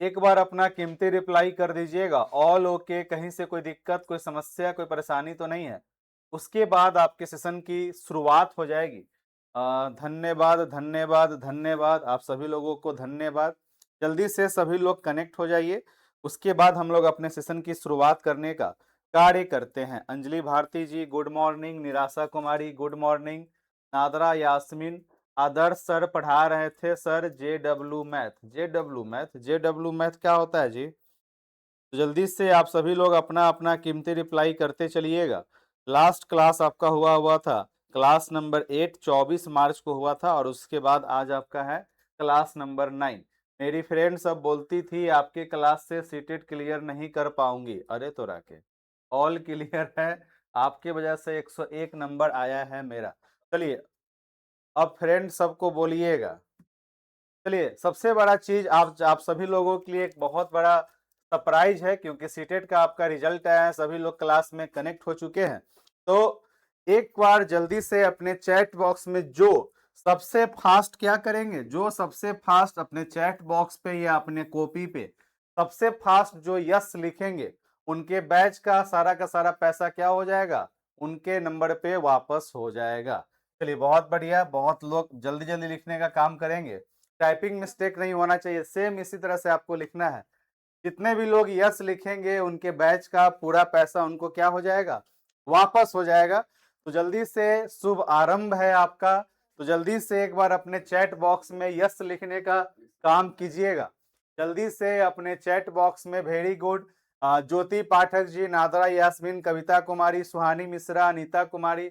एक बार अपना कीमती रिप्लाई कर दीजिएगा, ऑल ओके, कहीं से कोई दिक्कत, कोई समस्या, कोई परेशानी तो नहीं है। उसके बाद आपके सेशन की शुरुआत हो जाएगी। धन्यवाद, धन्यवाद, धन्यवाद, आप सभी लोगों को धन्यवाद। जल्दी से सभी लोग कनेक्ट हो जाइए। उसके बाद हम लोग अपने सेशन की शुरुआत करने का कार्य करते हैं। अंजलि भारती जी गुड मॉर्निंग, निराशा कुमारी गुड मॉर्निंग, नादरा यास्मीन, आदर्श सर पढ़ा रहे थे sir JW math. JW math क्या होता है जी? तो जल्दी से आप सभी लोग अपना अपना कीमती रिप्लाई करते चलिएगा। लास्ट क्लास आपका हुआ था क्लास नंबर 8 24 मार्च को हुआ था, और उसके बाद आज आपका है क्लास नंबर 9। मेरी फ्रेंड सब बोलती थी आपके क्लास से सीटेट क्लियर नहीं कर पाऊंगी, अरे तो राके ऑल क्लियर है। आपके वजह से 101 नंबर आया है मेरा। चलिए अब फ्रेंड सबको बोलिएगा। चलिए सबसे बड़ा चीज आप सभी लोगों के लिए एक बहुत बड़ा सरप्राइज है, क्योंकि सीटेट का आपका रिजल्ट आया है, सभी लोग क्लास में कनेक्ट हो चुके हैं। तो एक बार जल्दी से अपने चैट बॉक्स में जो सबसे फास्ट क्या करेंगे, जो सबसे फास्ट अपने चैट बॉक्स पे या अपने कॉपी पे सबसे फास्ट जो यस लिखेंगे, उनके बैच का सारा पैसा क्या हो जाएगा, उनके नंबर पे वापस हो जाएगा। चलिए बहुत बढ़िया, बहुत लोग जल्दी जल्दी लिखने का काम करेंगे। टाइपिंग मिस्टेक नहीं होना चाहिए, सेम इसी तरह से आपको लिखना है। जितने भी लोग यस लिखेंगे उनके बैच का पूरा पैसा उनको क्या हो जाएगा, वापस हो जाएगा। तो जल्दी से शुभ आरंभ है आपका, तो जल्दी से एक बार अपने चैट बॉक्स में यस लिखने का काम कीजिएगा। जल्दी से अपने चैट बॉक्स में वेरी गुड, ज्योति पाठक जी, नादरा यास्मीन, कविता कुमारी, सुहानी मिश्रा, अनीता कुमारी,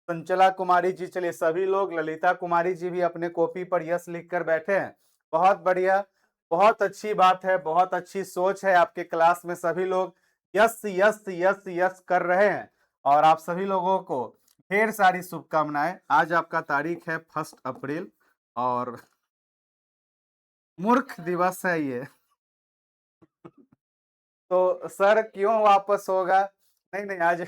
संचला कुमारी जी, चलिए सभी लोग, ललिता कुमारी जी भी अपने कॉपी पर यस लिखकर बैठे हैं। बहुत बढ़िया, बहुत अच्छी बात है, बहुत अच्छी सोच है आपके क्लास में, सभी लोग यस यस यस यस कर रहे हैं। और आप सभी लोगों को ढेर सारी शुभकामनाएं। आज आपका तारीख है 1 अप्रैल और मूर्ख दिवस है ये। तो सर क्यों वापस होगा? नहीं नहीं, आज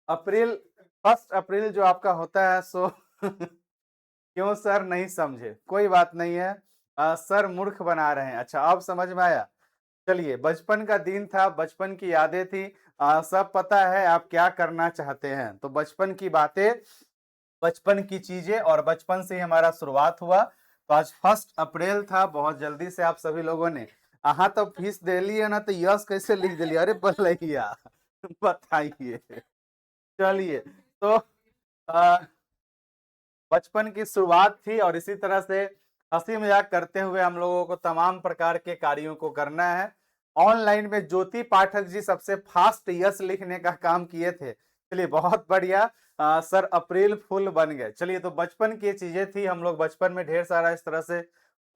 अप्रैल 1 अप्रैल जो आपका होता है सो क्यों सर नहीं समझे? कोई बात नहीं है, सर मूर्ख बना रहे हैं। अच्छा अब समझ में आया। चलिए बचपन का दिन था, बचपन की यादें थी, सब पता है आप क्या करना चाहते हैं। तो बचपन की बातें, बचपन की चीजें, और बचपन से ही हमारा शुरुआत हुआ। तो आज 1 अप्रैल था, बहुत जल्दी से आप सभी लोगों ने हाँ तो फीस दे ली है ना, तो यस कैसे लिख दिलिए? अरे भैया बताइए। चलिए तो आ, बचपन की शुरुआत थी, और इसी तरह से हंसी मजाक करते हुए हम लोगों को तमाम प्रकार के कार्यों को करना है। ऑनलाइन में ज्योति पाठक जी सबसे फास्ट यस लिखने का काम किए थे। चलिए बहुत बढ़िया, सर अप्रैल फुल बन गए। चलिए तो बचपन की चीजें थी, हम लोग बचपन में ढेर सारा इस तरह से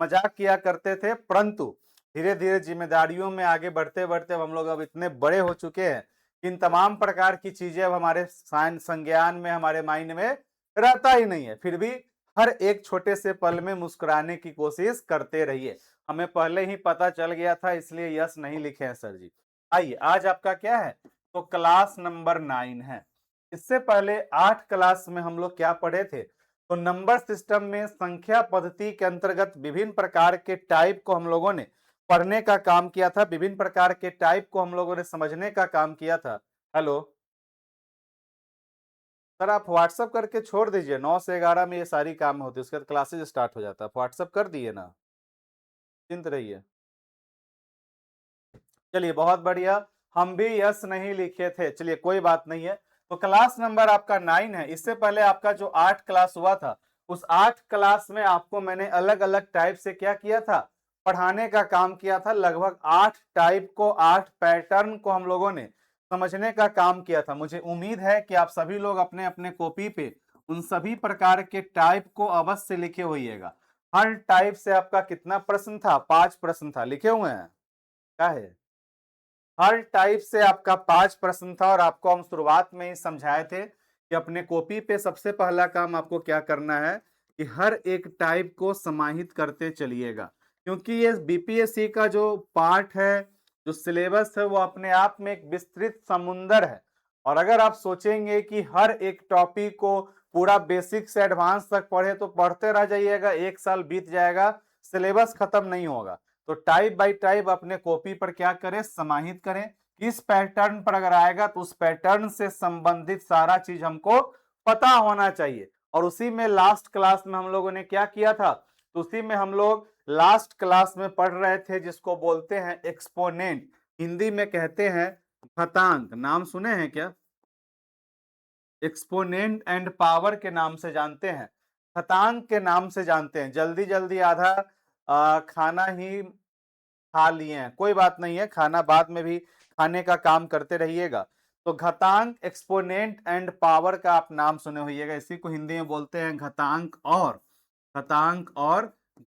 मजाक किया करते थे, परंतु धीरे धीरे जिम्मेदारियों में आगे बढ़ते बढ़ते हम लोग अब इतने बड़े हो चुके हैं, इन तमाम प्रकार की चीजें अब हमारे संज्ञान में, हमारे माइंड में रहता ही नहीं है। फिर भी हर एक छोटे से पल में मुस्कुराने की कोशिश करते रहिए। हमें पहले ही पता चल गया था, इसलिए यस नहीं लिखे हैं सर जी। आइए आज आपका क्या है, तो क्लास नंबर 9 है। इससे पहले 8 क्लास में हम लोग क्या पढ़े थे, तो नंबर सिस्टम में संख्या पद्धति के अंतर्गत विभिन्न प्रकार के टाइप को हम लोगों ने पढ़ने का काम किया था, विभिन्न प्रकार के टाइप को हम लोगों ने समझने का काम किया था। हेलो सर, आप व्हाट्सअप करके छोड़ दीजिए, 9 से 11 में ये सारी काम होती है, उसके बाद क्लासेज स्टार्ट हो जाता है। व्हाट्सअप कर दिए ना, चिंत रहिए। चलिए बहुत बढ़िया, हम भी यस नहीं लिखे थे, चलिए कोई बात नहीं है। तो क्लास नंबर आपका 9 है। इससे पहले आपका जो 8 क्लास हुआ था, उस 8 क्लास में आपको मैंने अलग अलग टाइप से क्या किया था, पढ़ाने का काम किया था। लगभग 8 टाइप को, 8 पैटर्न को हम लोगों ने समझने का काम किया था। मुझे उम्मीद है कि आप सभी लोग अपने अपने कॉपी पे उन सभी प्रकार के टाइप को अवश्य लिखे होइएगा। हर टाइप से आपका कितना प्रश्न था, 5 प्रश्न था, लिखे हुए हैं क्या है? हर टाइप से आपका 5 प्रश्न था, और आपको हम शुरुआत में ही समझाए थे कि अपने कॉपी पे सबसे पहला काम आपको क्या करना है कि हर एक टाइप को समाहित करते चलिएगा, क्योंकि ये बीपीएससी का जो पार्ट है, जो सिलेबस है, वो अपने आप में एक विस्तृत समुंदर है। और अगर आप सोचेंगे कि हर एक टॉपिक को पूरा बेसिक से एडवांस तक पढ़े, तो पढ़ते रह जाइएगा, 1 साल बीत जाएगा, सिलेबस खत्म नहीं होगा। तो टाइप बाय टाइप अपने कॉपी पर क्या करें, समाहित करें। इस पैटर्न पर अगर आएगा तो उस पैटर्न से संबंधित सारा चीज हमको पता होना चाहिए। और उसी में लास्ट क्लास में हम लोगों ने क्या किया था, तो उसी में हम लोग लास्ट क्लास में पढ़ रहे थे जिसको बोलते हैं एक्सपोनेंट, हिंदी में कहते हैं घातांक। नाम सुने हैं क्या? एक्सपोनेंट एंड पावर के नाम से जानते हैं, घातांक के नाम से जानते हैं। जल्दी जल्दी आधा खाना ही खा लिए हैं, कोई बात नहीं है, खाना बाद में भी खाने का काम करते रहिएगा। तो घातांक, एक्सपोनेंट एंड पावर का आप नाम सुने होइएगा, इसी को हिंदी में बोलते हैं घातांक और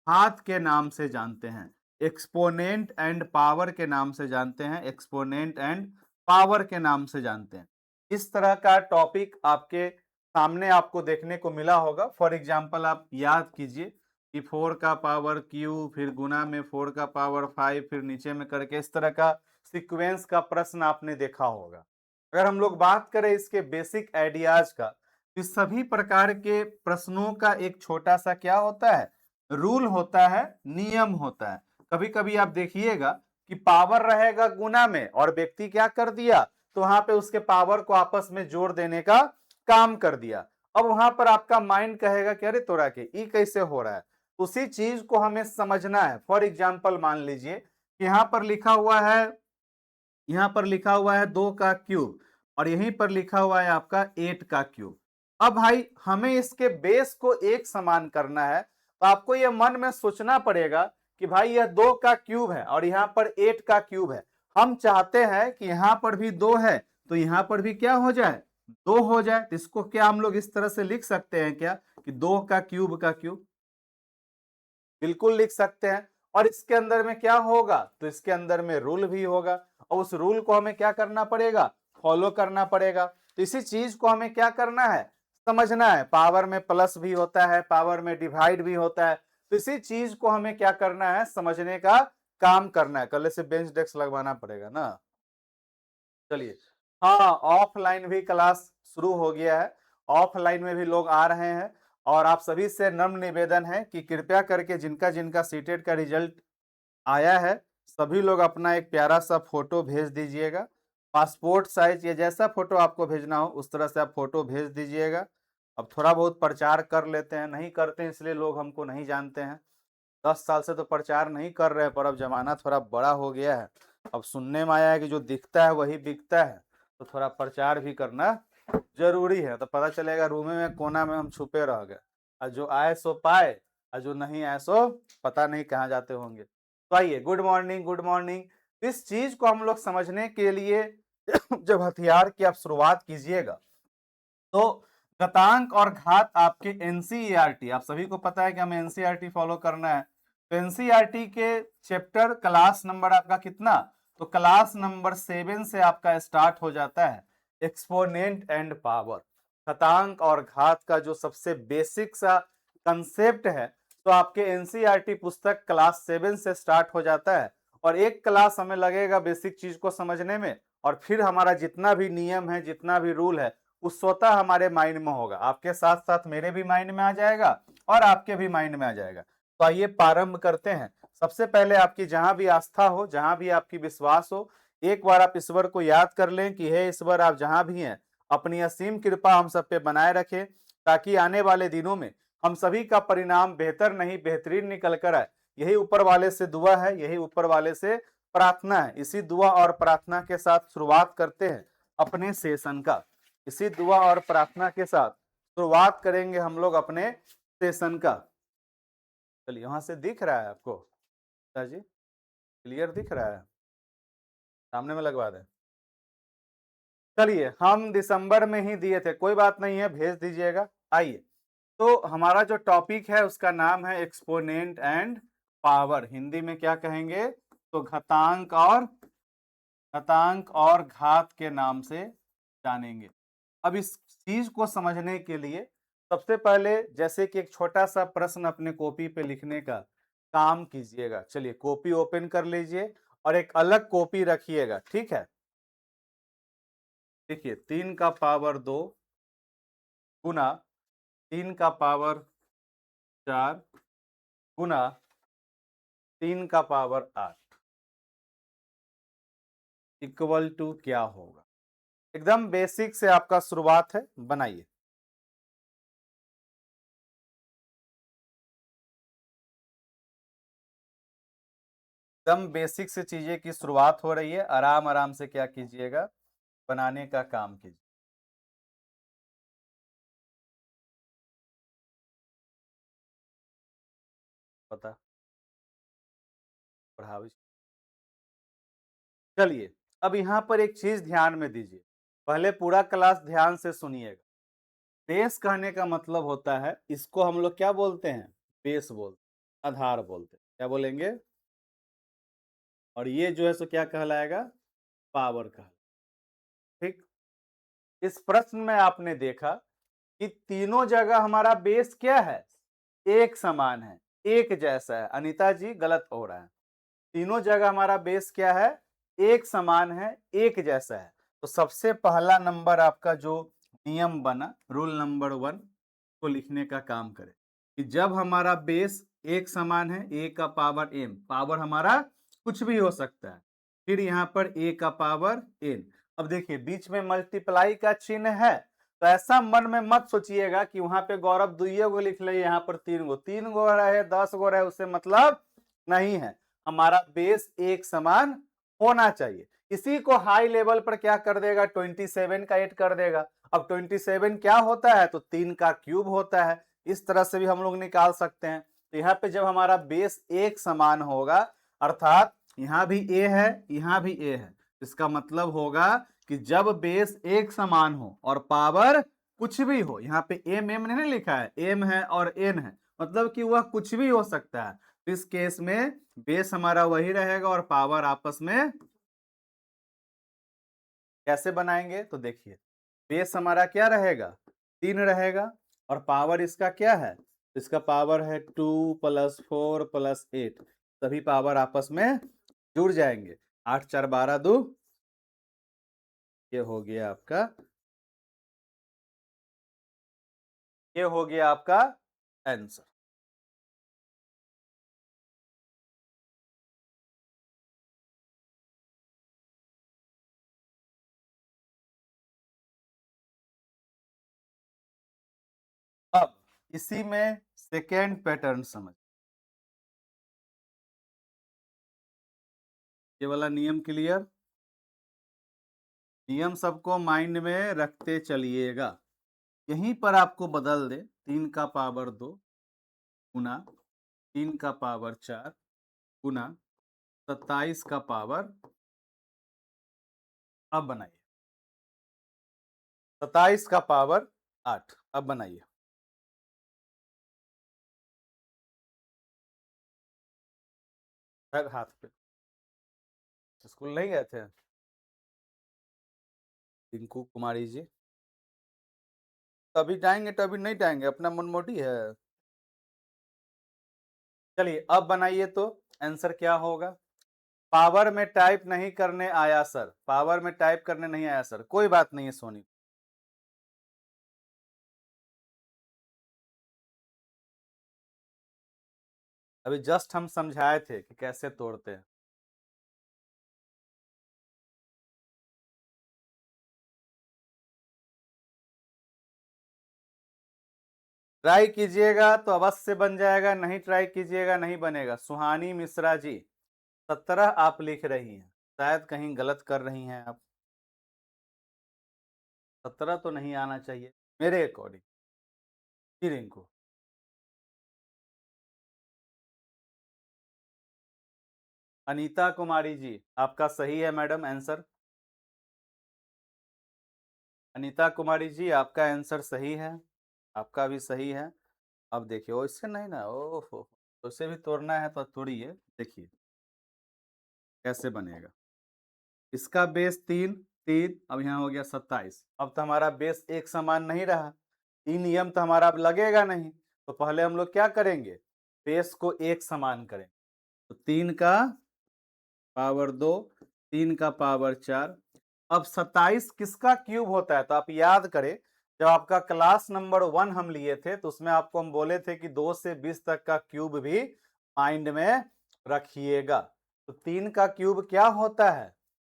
घात के नाम से जानते हैं। एक्सपोनेंट एंड पावर के नाम से जानते हैं, एक्सपोनेंट एंड पावर के नाम से जानते हैं। इस तरह का टॉपिक आपके सामने आपको देखने को मिला होगा। फॉर एग्जाम्पल आप याद कीजिए कि 4 का पावर क्यू, फिर गुना में 4 का पावर 5, फिर नीचे में करके, इस तरह का सीक्वेंस का प्रश्न आपने देखा होगा। अगर हम लोग बात करें इसके बेसिक आइडियाज का, तो सभी प्रकार के प्रश्नों का एक छोटा सा क्या होता है, रूल होता है, नियम होता है। कभी कभी आप देखिएगा कि पावर रहेगा गुना में और व्यक्ति क्या कर दिया, तो वहां पे उसके पावर को आपस में जोड़ देने का काम कर दिया। अब वहां पर आपका माइंड कहेगा कि अरे तोरा के ई कैसे हो रहा है, उसी चीज को हमें समझना है। फॉर एग्जाम्पल मान लीजिए कि यहाँ पर लिखा हुआ है, यहाँ पर लिखा हुआ है 2 का क्यूब और यहीं पर लिखा हुआ है आपका 8 का क्यूब। अब भाई हमें इसके बेस को एक समान करना है, तो आपको यह मन में सोचना पड़ेगा कि भाई यह 2 का क्यूब है और यहाँ पर 8 का क्यूब है। हम चाहते हैं कि यहाँ पर भी 2 है तो यहाँ पर भी क्या हो जाए, 2 हो जाए। तो इसको क्या हम लोग इस तरह से लिख सकते हैं क्या कि 2 का क्यूब का क्यूब, बिल्कुल लिख सकते हैं। और इसके अंदर में क्या होगा, तो इसके अंदर में रूल भी होगा और उस रूल को हमें क्या करना पड़ेगा, फॉलो करना पड़ेगा। तो इसी चीज को हमें क्या करना है, समझना है। पावर में प्लस भी होता है, पावर में डिवाइड भी होता है, तो इसी चीज को हमें क्या करना है, समझने का काम करना है। कल से बेंच डेस्क लगवाना पड़ेगा ना। चलिए, हाँ, ऑफलाइन भी क्लास शुरू हो गया है, ऑफलाइन में भी लोग आ रहे हैं। और आप सभी से नम्र निवेदन है कि कृपया करके जिनका जिनका सीटेट का रिजल्ट आया है, सभी लोग अपना एक प्यारा सा फोटो भेज दीजिएगा। पासपोर्ट साइज या जैसा फोटो आपको भेजना हो उस तरह से आप फोटो भेज दीजिएगा। अब थोड़ा बहुत प्रचार कर लेते हैं, नहीं करते हैं इसलिए लोग हमको नहीं जानते हैं। 10 साल से तो प्रचार नहीं कर रहे हैं, पर अब जमाना थोड़ा बड़ा हो गया है। अब सुनने में आया है कि जो दिखता है वही बिकता है, तो थोड़ा प्रचार भी करना जरूरी है। तो पता चलेगा रूमे में कोना में हम छुपे रह गए, और जो आए सो पाए और जो नहीं आए सो पता नहीं कहाँ जाते होंगे। तो आइए, गुड मॉर्निंग, गुड मॉर्निंग। इस चीज को हम लोग समझने के लिए जब हथियार की आप शुरुआत कीजिएगा, तो घातांक और घात आपके एनसीईआरटी, आप सभी को पता है कि हमें एनसीईआरटी फॉलो करना है। तो एनसीईआरटी के चैप्टर क्लास नंबर आपका कितना, तो क्लास नंबर 7 से आपका स्टार्ट हो जाता है एक्सपोनेंट एंड पावर। घातांक और घात का जो सबसे बेसिक सा कंसेप्ट है, तो आपके एनसीईआरटी पुस्तक क्लास 7 से स्टार्ट हो जाता है। और एक क्लास हमें लगेगा बेसिक चीज को समझने में, और फिर हमारा जितना भी नियम है, जितना भी रूल है, वो स्वतः हमारे माइंड में होगा। आपके साथ साथ मेरे भी माइंड में आ जाएगा और आपके भी माइंड में आ जाएगा। तो आइए प्रारंभ करते हैं। सबसे पहले आपकी जहां भी आस्था हो, जहां भी आपकी विश्वास हो, एक बार आप ईश्वर को याद कर लें कि हे ईश्वर, आप जहां भी हैं अपनी असीम कृपा हम सब पे बनाए रखें, ताकि आने वाले दिनों में हम सभी का परिणाम बेहतर नहीं बेहतरीन निकल कर आए। यही ऊपर वाले से दुआ है, यही ऊपर वाले से प्रार्थना है। इसी दुआ और प्रार्थना के साथ शुरुआत करते हैं अपने सेशन का। इसी दुआ और प्रार्थना के साथ शुरुआत करेंगे हम लोग अपने सेशन का। चलिए, वहां से दिख रहा है आपको जी, क्लियर दिख रहा है, सामने में लगवा दें। चलिए, हम दिसंबर में ही दिए थे, कोई बात नहीं है, भेज दीजिएगा। आइए, तो हमारा जो टॉपिक है उसका नाम है एक्सपोनेंट एंड पावर। हिंदी में क्या कहेंगे, तो घातांक और घात के नाम से जानेंगे। अब इस चीज को समझने के लिए सबसे पहले जैसे कि एक छोटा सा प्रश्न अपने कॉपी पे लिखने का काम कीजिएगा। चलिए, कॉपी ओपन कर लीजिए और एक अलग कॉपी रखिएगा, ठीक है। देखिए, 3 का पावर 2 गुना 3 का पावर 4 गुना 3 का पावर 8 इक्वल टू क्या होगा? एकदम बेसिक से आपका शुरुआत है, बनाइए। एकदम बेसिक से चीजें की शुरुआत हो रही है, आराम आराम से क्या कीजिएगा, बनाने का काम कीजिए। पता पढ़ावी। चलिए, अब यहाँ पर एक चीज ध्यान में दीजिए, पहले पूरा क्लास ध्यान से सुनिएगा। बेस कहने का मतलब होता है, इसको हम लोग क्या बोलते हैं? बेस बोलते हैं, आधार बोलते हैं। क्या बोलेंगे? और ये जो है सो क्या कहलाएगा? पावर कहलाएगा। ठीक। इस प्रश्न में आपने देखा कि तीनों जगह हमारा बेस क्या है? एक समान है, एक जैसा है। अनीता जी गलत हो रहा है। तीनों जगह हमारा बेस क्या है? एक समान है, एक जैसा है। तो सबसे पहला नंबर आपका जो नियम बना, रूल नंबर 1 को लिखने का काम करें कि जब हमारा बेस एक समान है, ए का पावर एम, पावर हमारा कुछ भी हो सकता है, फिर यहाँ पर ए का पावर एन। अब देखिए बीच में मल्टीप्लाई का चिन्ह है, तो ऐसा मन में मत सोचिएगा कि वहां पे गौरव दुइये गो लिख ले, यहाँ पर तीन गो रहे, 10 गो रहे, उससे मतलब नहीं है। हमारा बेस एक समान होना चाहिए। इसी को हाई लेवल पर क्या कर देगा? 27 का ऐड कर देगा। अब 27 क्या होता है? तो 3 का क्यूब होता है। इस तरह से भी हम लोग निकाल सकते हैं। तो यहाँ पे जब हमारा बेस एक समान होगा, अर्थात यहाँ भी ए है, यहाँ भी ए है, इसका मतलब होगा कि जब बेस एक समान हो और पावर कुछ भी हो, यहाँ पे एम एम नहीं लिखा है, एम है और एन है, मतलब कि वह कुछ भी हो सकता है। तो इस केस में बेस हमारा वही रहेगा और पावर आपस में कैसे बनाएंगे? तो देखिए, बेस हमारा क्या रहेगा? 3 रहेगा, और पावर इसका क्या है? इसका पावर है 2 + 4 + 8, सभी पावर आपस में जुड़ जाएंगे। 8 4 12 2, ये हो गया आपका, ये हो गया आपका आंसर। अब इसी में सेकेंड पैटर्न समझ, ये वाला नियम क्लियर? नियम सबको माइंड में रखते चलिएगा। यहीं पर आपको बदल दे, 3 का पावर 2 गुना 3 का पावर 4 गुना 27 का पावर, अब बनाइए 27 का पावर 8, अब बनाइए। सर हाथ पे, स्कूल नहीं गए थे टिंकू कुमारी जी? तभी जाएंगे तभी नहीं जाएंगे, अपना मनमोटी है। चलिए अब बनाइए तो आंसर क्या होगा? पावर में टाइप नहीं करने आया सर, पावर में टाइप करने नहीं आया सर, कोई बात नहीं है सोनी। अभी जस्ट हम समझाए थे कि कैसे तोड़ते हैं। ट्राई कीजिएगा तो अवश्य बन जाएगा, नहीं ट्राई कीजिएगा नहीं बनेगा। सुहानी मिश्रा जी 17 आप लिख रही हैं, शायद कहीं गलत कर रही हैं आप। 17 तो नहीं आना चाहिए मेरे अकॉर्डिंग। फिर इनको अनीता कुमारी जी, आपका सही है मैडम आंसर। अनीता कुमारी जी आपका आंसर सही है, आपका भी सही है। अब देखिए, ओ इससे नहीं ना, ओहो, तो इसे भी तोड़ना है तो तोड़िए, देखिए कैसे बनेगा। इसका बेस 3 3, अब यहाँ हो गया 27। अब तो हमारा बेस एक समान नहीं रहा, 3 नियम तो हमारा अब लगेगा नहीं। तो पहले हम लोग क्या करेंगे? बेस को एक समान करें। तो 3 का पावर 2, 3 का पावर 4। अब 27 किसका क्यूब होता है? तो आप याद करें, जब आपका क्लास नंबर 1 हम लिए थे, तो उसमें आपको हम बोले थे कि 2 से 20 तक का क्यूब भी माइंड में रखिएगा। तो 3 का क्यूब क्या होता है?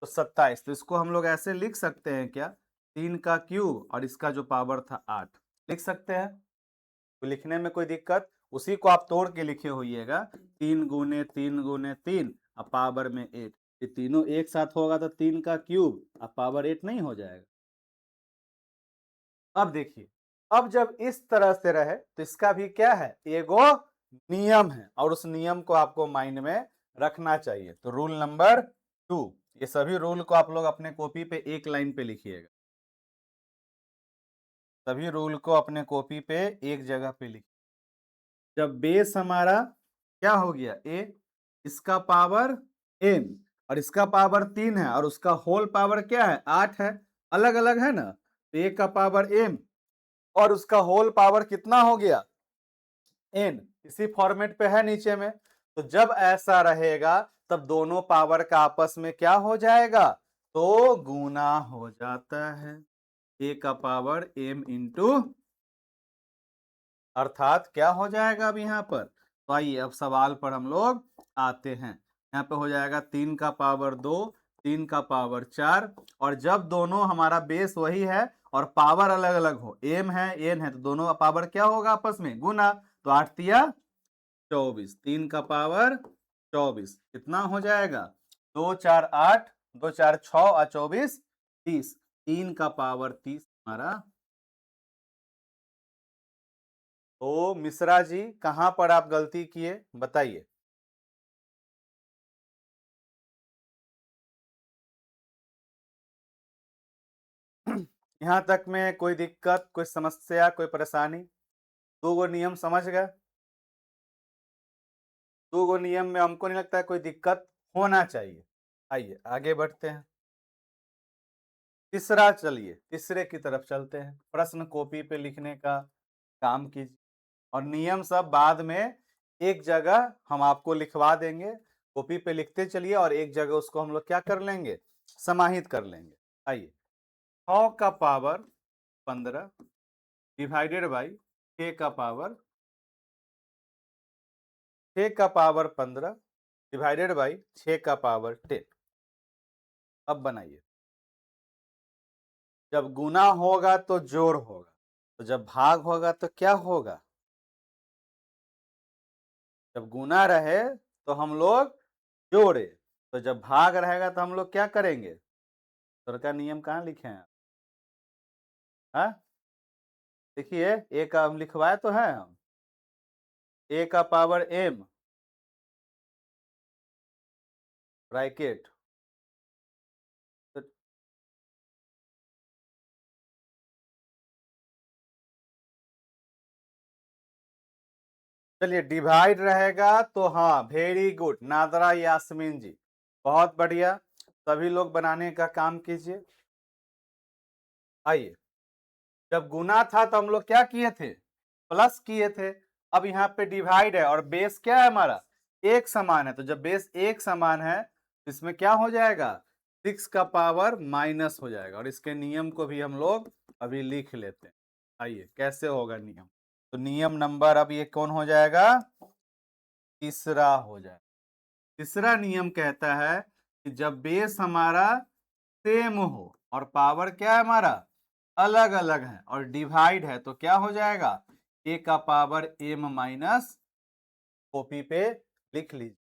तो 27। तो इसको हम लोग ऐसे लिख सकते हैं क्या? 3 का क्यूब और इसका जो पावर था 8 लिख सकते हैं। तो लिखने में कोई दिक्कत? उसी को आप तोड़ के लिखे होइएगा, 3 गुने 3 गुने 3 और पावर में 8। ये तीनों एक साथ होगा तो 3 का क्यूब और पावर 8 नहीं हो जाएगा? अब देखिए, अब जब इस तरह से रहे तो इसका भी क्या है? एगो नियम है और उस नियम को आपको माइंड में रखना चाहिए। तो रूल नंबर 2, ये सभी रूल को आप लोग अपने कॉपी पे एक लाइन पे लिखिएगा। सभी रूल को अपने कॉपी पे एक जगह पे लिखिए। जब बेस हमारा क्या हो गया? ए, इसका पावर एन और इसका पावर 3 है और उसका होल पावर क्या है? 8 है। अलग अलग है ना? तो ए का पावर एम और उसका होल पावर कितना हो गया? एन। इसी फॉर्मेट पे है नीचे में। तो जब ऐसा रहेगा तब दोनों पावर का आपस में क्या हो जाएगा? तो गुना हो जाता है। ए का पावर एम इंटू, अर्थात क्या हो जाएगा अब यहाँ पर? तो आइए अब सवाल पर हम लोग आते हैं। यहाँ पे हो जाएगा 3 का पावर 2, 3 का पावर 4 और जब दोनों हमारा बेस वही है और पावर अलग अलग हो, एम है एन है, तो दोनों का पावर क्या होगा आपस में? गुना। तो 8 तिया 24, 3 का पावर 24 कितना हो जाएगा? 2 4 8, 2 4 6 और 24 30। 3 का पावर 30 हमारा। तो मिश्रा जी कहां पर आप गलती किए बताइए? यहां तक में कोई दिक्कत, कोई समस्या, कोई परेशानी? दो गो नियम समझ गए? दो गो नियम में हमको नहीं लगता है कोई दिक्कत होना चाहिए। आइए आगे बढ़ते हैं। तीसरा, चलिए तीसरे की तरफ चलते हैं। प्रश्न कॉपी पे लिखने का काम कीजिए और नियम सब बाद में एक जगह हम आपको लिखवा देंगे। कॉपी पे लिखते चलिए और एक जगह उसको हम लोग क्या कर लेंगे? समाहित कर लेंगे। आइए, 6 का पावर 15 डिवाइडेड बाई 6 का पावर 6 का पावर 15 डिवाइडेड बाई 6 का पावर 10। अब बनाइए। जब गुना होगा तो जोड़ होगा, तो जब भाग होगा तो क्या होगा? जब गुना रहे तो हम लोग जोड़े, तो जब भाग रहेगा तो हम लोग क्या करेंगे? सर का नियम कहाँ लिखे हैं? हाँ, देखिए ए का हम लिखवाए तो है हम, ए का पावर एम ब्रैकेट। तो चलिए डिवाइड रहेगा तो हाँ, वेरी गुड नादरा यास्मीन जी, बहुत बढ़िया। सभी लोग बनाने का काम कीजिए। आइए, जब गुना था तो हम लोग क्या किए थे? प्लस किए थे। अब यहाँ पे डिवाइड है और बेस क्या है हमारा? एक समान है। तो जब बेस एक समान है तो इसमें क्या हो जाएगा? 6 का पावर माइनस हो जाएगा और इसके नियम को भी हम लोग अभी लिख लेते हैं। आइए कैसे होगा नियम? तो नियम नंबर अब ये कौन हो जाएगा? तीसरा हो जाएगा। तीसरा नियम कहता है कि जब बेस हमारा सेम हो और पावर क्या है हमारा? अलग अलग है और डिवाइड है तो क्या हो जाएगा? ए का पावर एम माइनस, कॉपी पे लिख लीजिए।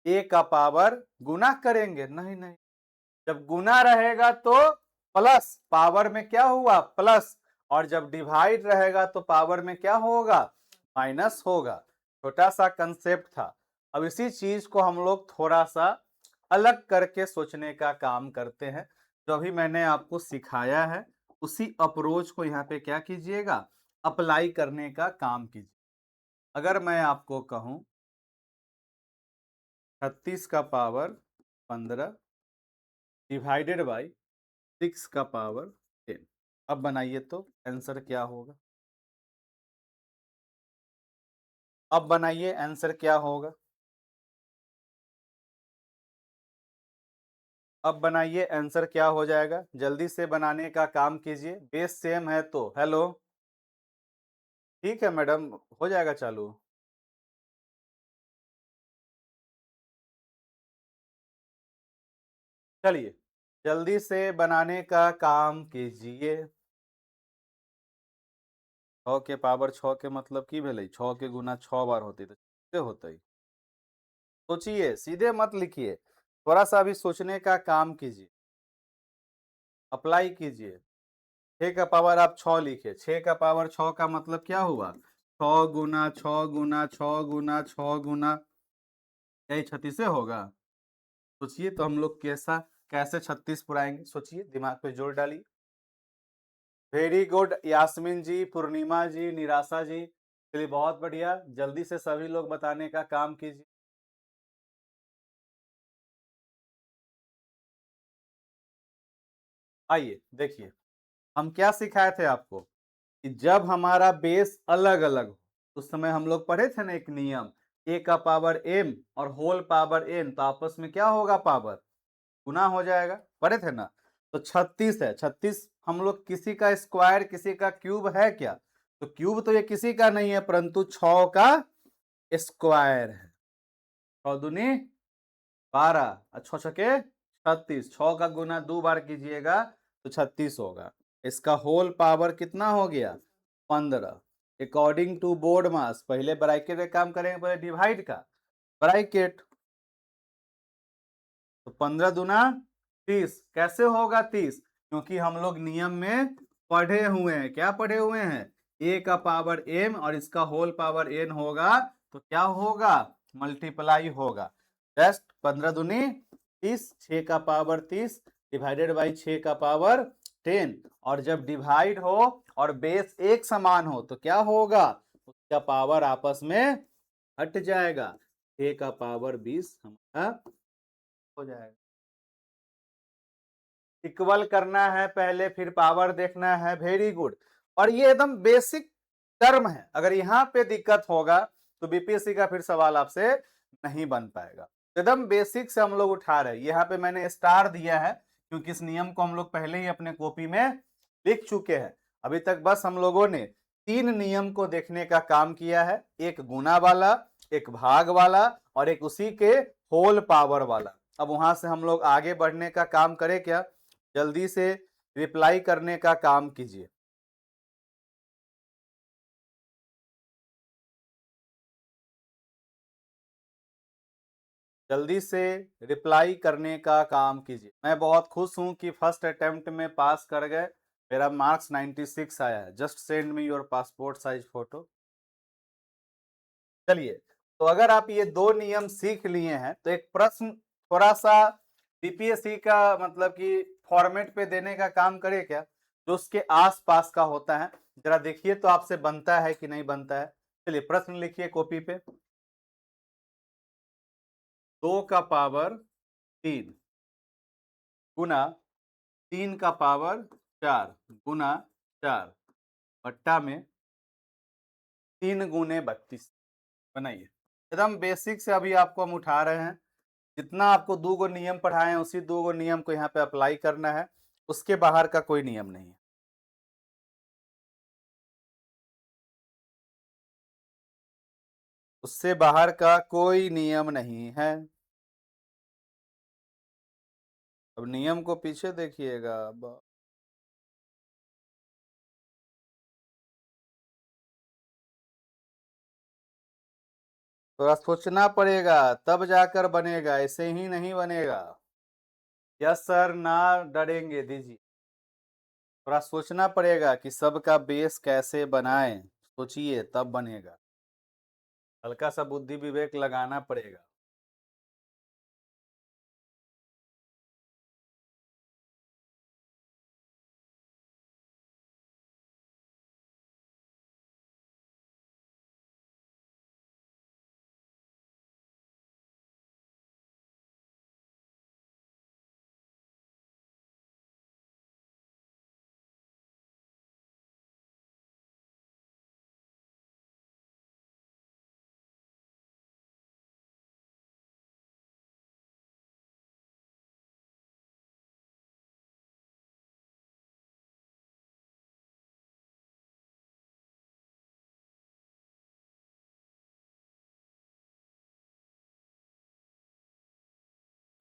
ए का पावर गुना करेंगे? नहीं नहीं, जब गुना रहेगा तो प्लस, पावर में क्या हुआ? प्लस। और जब डिवाइड रहेगा तो पावर में क्या होगा? माइनस होगा। छोटा सा कंसेप्ट था। अब इसी चीज को हम लोग थोड़ा सा अलग करके सोचने का काम करते हैं। जो अभी मैंने आपको सिखाया है उसी अप्रोच को यहाँ पे क्या कीजिएगा? अप्लाई करने का काम कीजिए। अगर मैं आपको कहूं 36 का पावर 15 डिवाइडेड बाई 6 का पावर 10, अब बनाइए तो आंसर क्या होगा? अब बनाइए आंसर क्या होगा? अब बनाइए आंसर क्या हो जाएगा? जल्दी से बनाने का काम कीजिए। बेस सेम है तो हेलो, ठीक है मैडम, हो जाएगा चालू। चलिए जल्दी से बनाने का काम कीजिए। 6 के पावर 6 के मतलब की भेलै 6 के गुना 6 बार होते तो कैसे होते। सोचिए, सीधे मत लिखिए, थोड़ा सा अभी सोचने का काम कीजिए, अप्लाई कीजिए। 6 का पावर आप 6 लिखे, 6 का पावर 6 का मतलब क्या हुआ? 6 गुना 6 गुना 6 गुना 6 गुना, यही 36 होगा। सोचिए तो हम लोग कैसा कैसे 36 पुराएंगे, सोचिए, दिमाग पे जोर डालिए। वेरी गुड यास्मीन जी, पूर्णिमा जी, निराशा जी, चलिए बहुत बढ़िया, जल्दी से सभी लोग बताने का काम कीजिए। आइए देखिए, हम क्या सिखाए थे आपको कि जब हमारा बेस अलग अलग हो, उस समय हम लोग पढ़े थे ना एक नियम, ए का पावर एम और होल पावर एन, तो आपस में क्या होगा? पावर गुना हो जाएगा, पढ़े थे ना। तो 36 है, 36 हम लोग किसी का स्क्वायर किसी का क्यूब है क्या? तो क्यूब तो ये किसी का नहीं है, परंतु 6 का स्क्वायर है। 6 दूनी 12, अच्छा छके 36, 6 का गुना 2 बार कीजिएगा तो 36 होगा। इसका होल पावर कितना हो गया? 15। अकॉर्डिंग टू बोर्ड मास, पहले ब्रैकेट में काम करेंगे, पहले डिवाइड का ब्रैकेट। तो 15 दूना 30, कैसे होगा 30? क्योंकि हम लोग नियम में पढ़े हुए हैं, क्या पढ़े हुए हैं? ए का पावर एम और इसका होल पावर एन होगा, तो क्या होगा? मल्टीप्लाई होगा। जस्ट 15 दूनी 30, 6 का पावर 30 डिवाइडेड बाई 6 का पावर 10, और जब डिवाइड हो और बेस एक समान हो तो क्या होगा? उसका पावर आपस में हट जाएगा, 6 का पावर 20 हमारा हो जाएगा। इक्वल करना है पहले, फिर पावर देखना है, वेरी गुड। और ये एकदम बेसिक टर्म है, अगर यहाँ पे दिक्कत होगा तो बीपीएससी का फिर सवाल आपसे नहीं बन पाएगा। एकदम बेसिक से हम लोग उठा रहे हैं, यहाँ पे मैंने स्टार दिया है क्योंकि इस नियम को हम लोग पहले ही अपने कॉपी में लिख चुके हैं। अभी तक बस हम लोगों ने 3 नियम को देखने का काम किया है, एक गुना वाला, एक भाग वाला और एक उसी के होल पावर वाला। अब वहां से हम लोग आगे बढ़ने का काम करें क्या? जल्दी से रिप्लाई करने का काम कीजिए। जल्दी से रिप्लाई करने का काम कीजिए। मैं बहुत खुश हूं कि फर्स्ट अटेम्प्ट में पास कर गए, मेरा मार्क्स 96 आया है। Just send me your passport size photo. चलिए, तो अगर आप ये 2 नियम सीख लिए हैं तो एक प्रश्न थोड़ा सा बीपीएससी का मतलब कि फॉर्मेट पे देने का काम करे क्या, जो उसके आसपास का होता है, जरा देखिए तो आपसे बनता है कि नहीं बनता है। चलिए प्रश्न लिखिए कॉपी पे। 2 का पावर 3 गुना 3 का पावर 4 गुना 4 बट्टा में 3 गुने 32 बनाइए। एकदम बेसिक से अभी आपको हम उठा रहे हैं, जितना आपको 2 गो नियम पढ़ाए हैं उसी 2 गो नियम को यहाँ पे अप्लाई करना है, उसके बाहर का कोई नियम नहीं है। उससे बाहर का कोई नियम नहीं है। अब नियम को पीछे देखिएगा। थोड़ा सोचना पड़ेगा तब जाकर बनेगा, ऐसे ही नहीं बनेगा। यस सर, ना डरेंगे, दीजिए। थोड़ा सोचना पड़ेगा कि सबका बेस कैसे बनाएं, सोचिए तब बनेगा। हल्का सा बुद्धि विवेक लगाना पड़ेगा।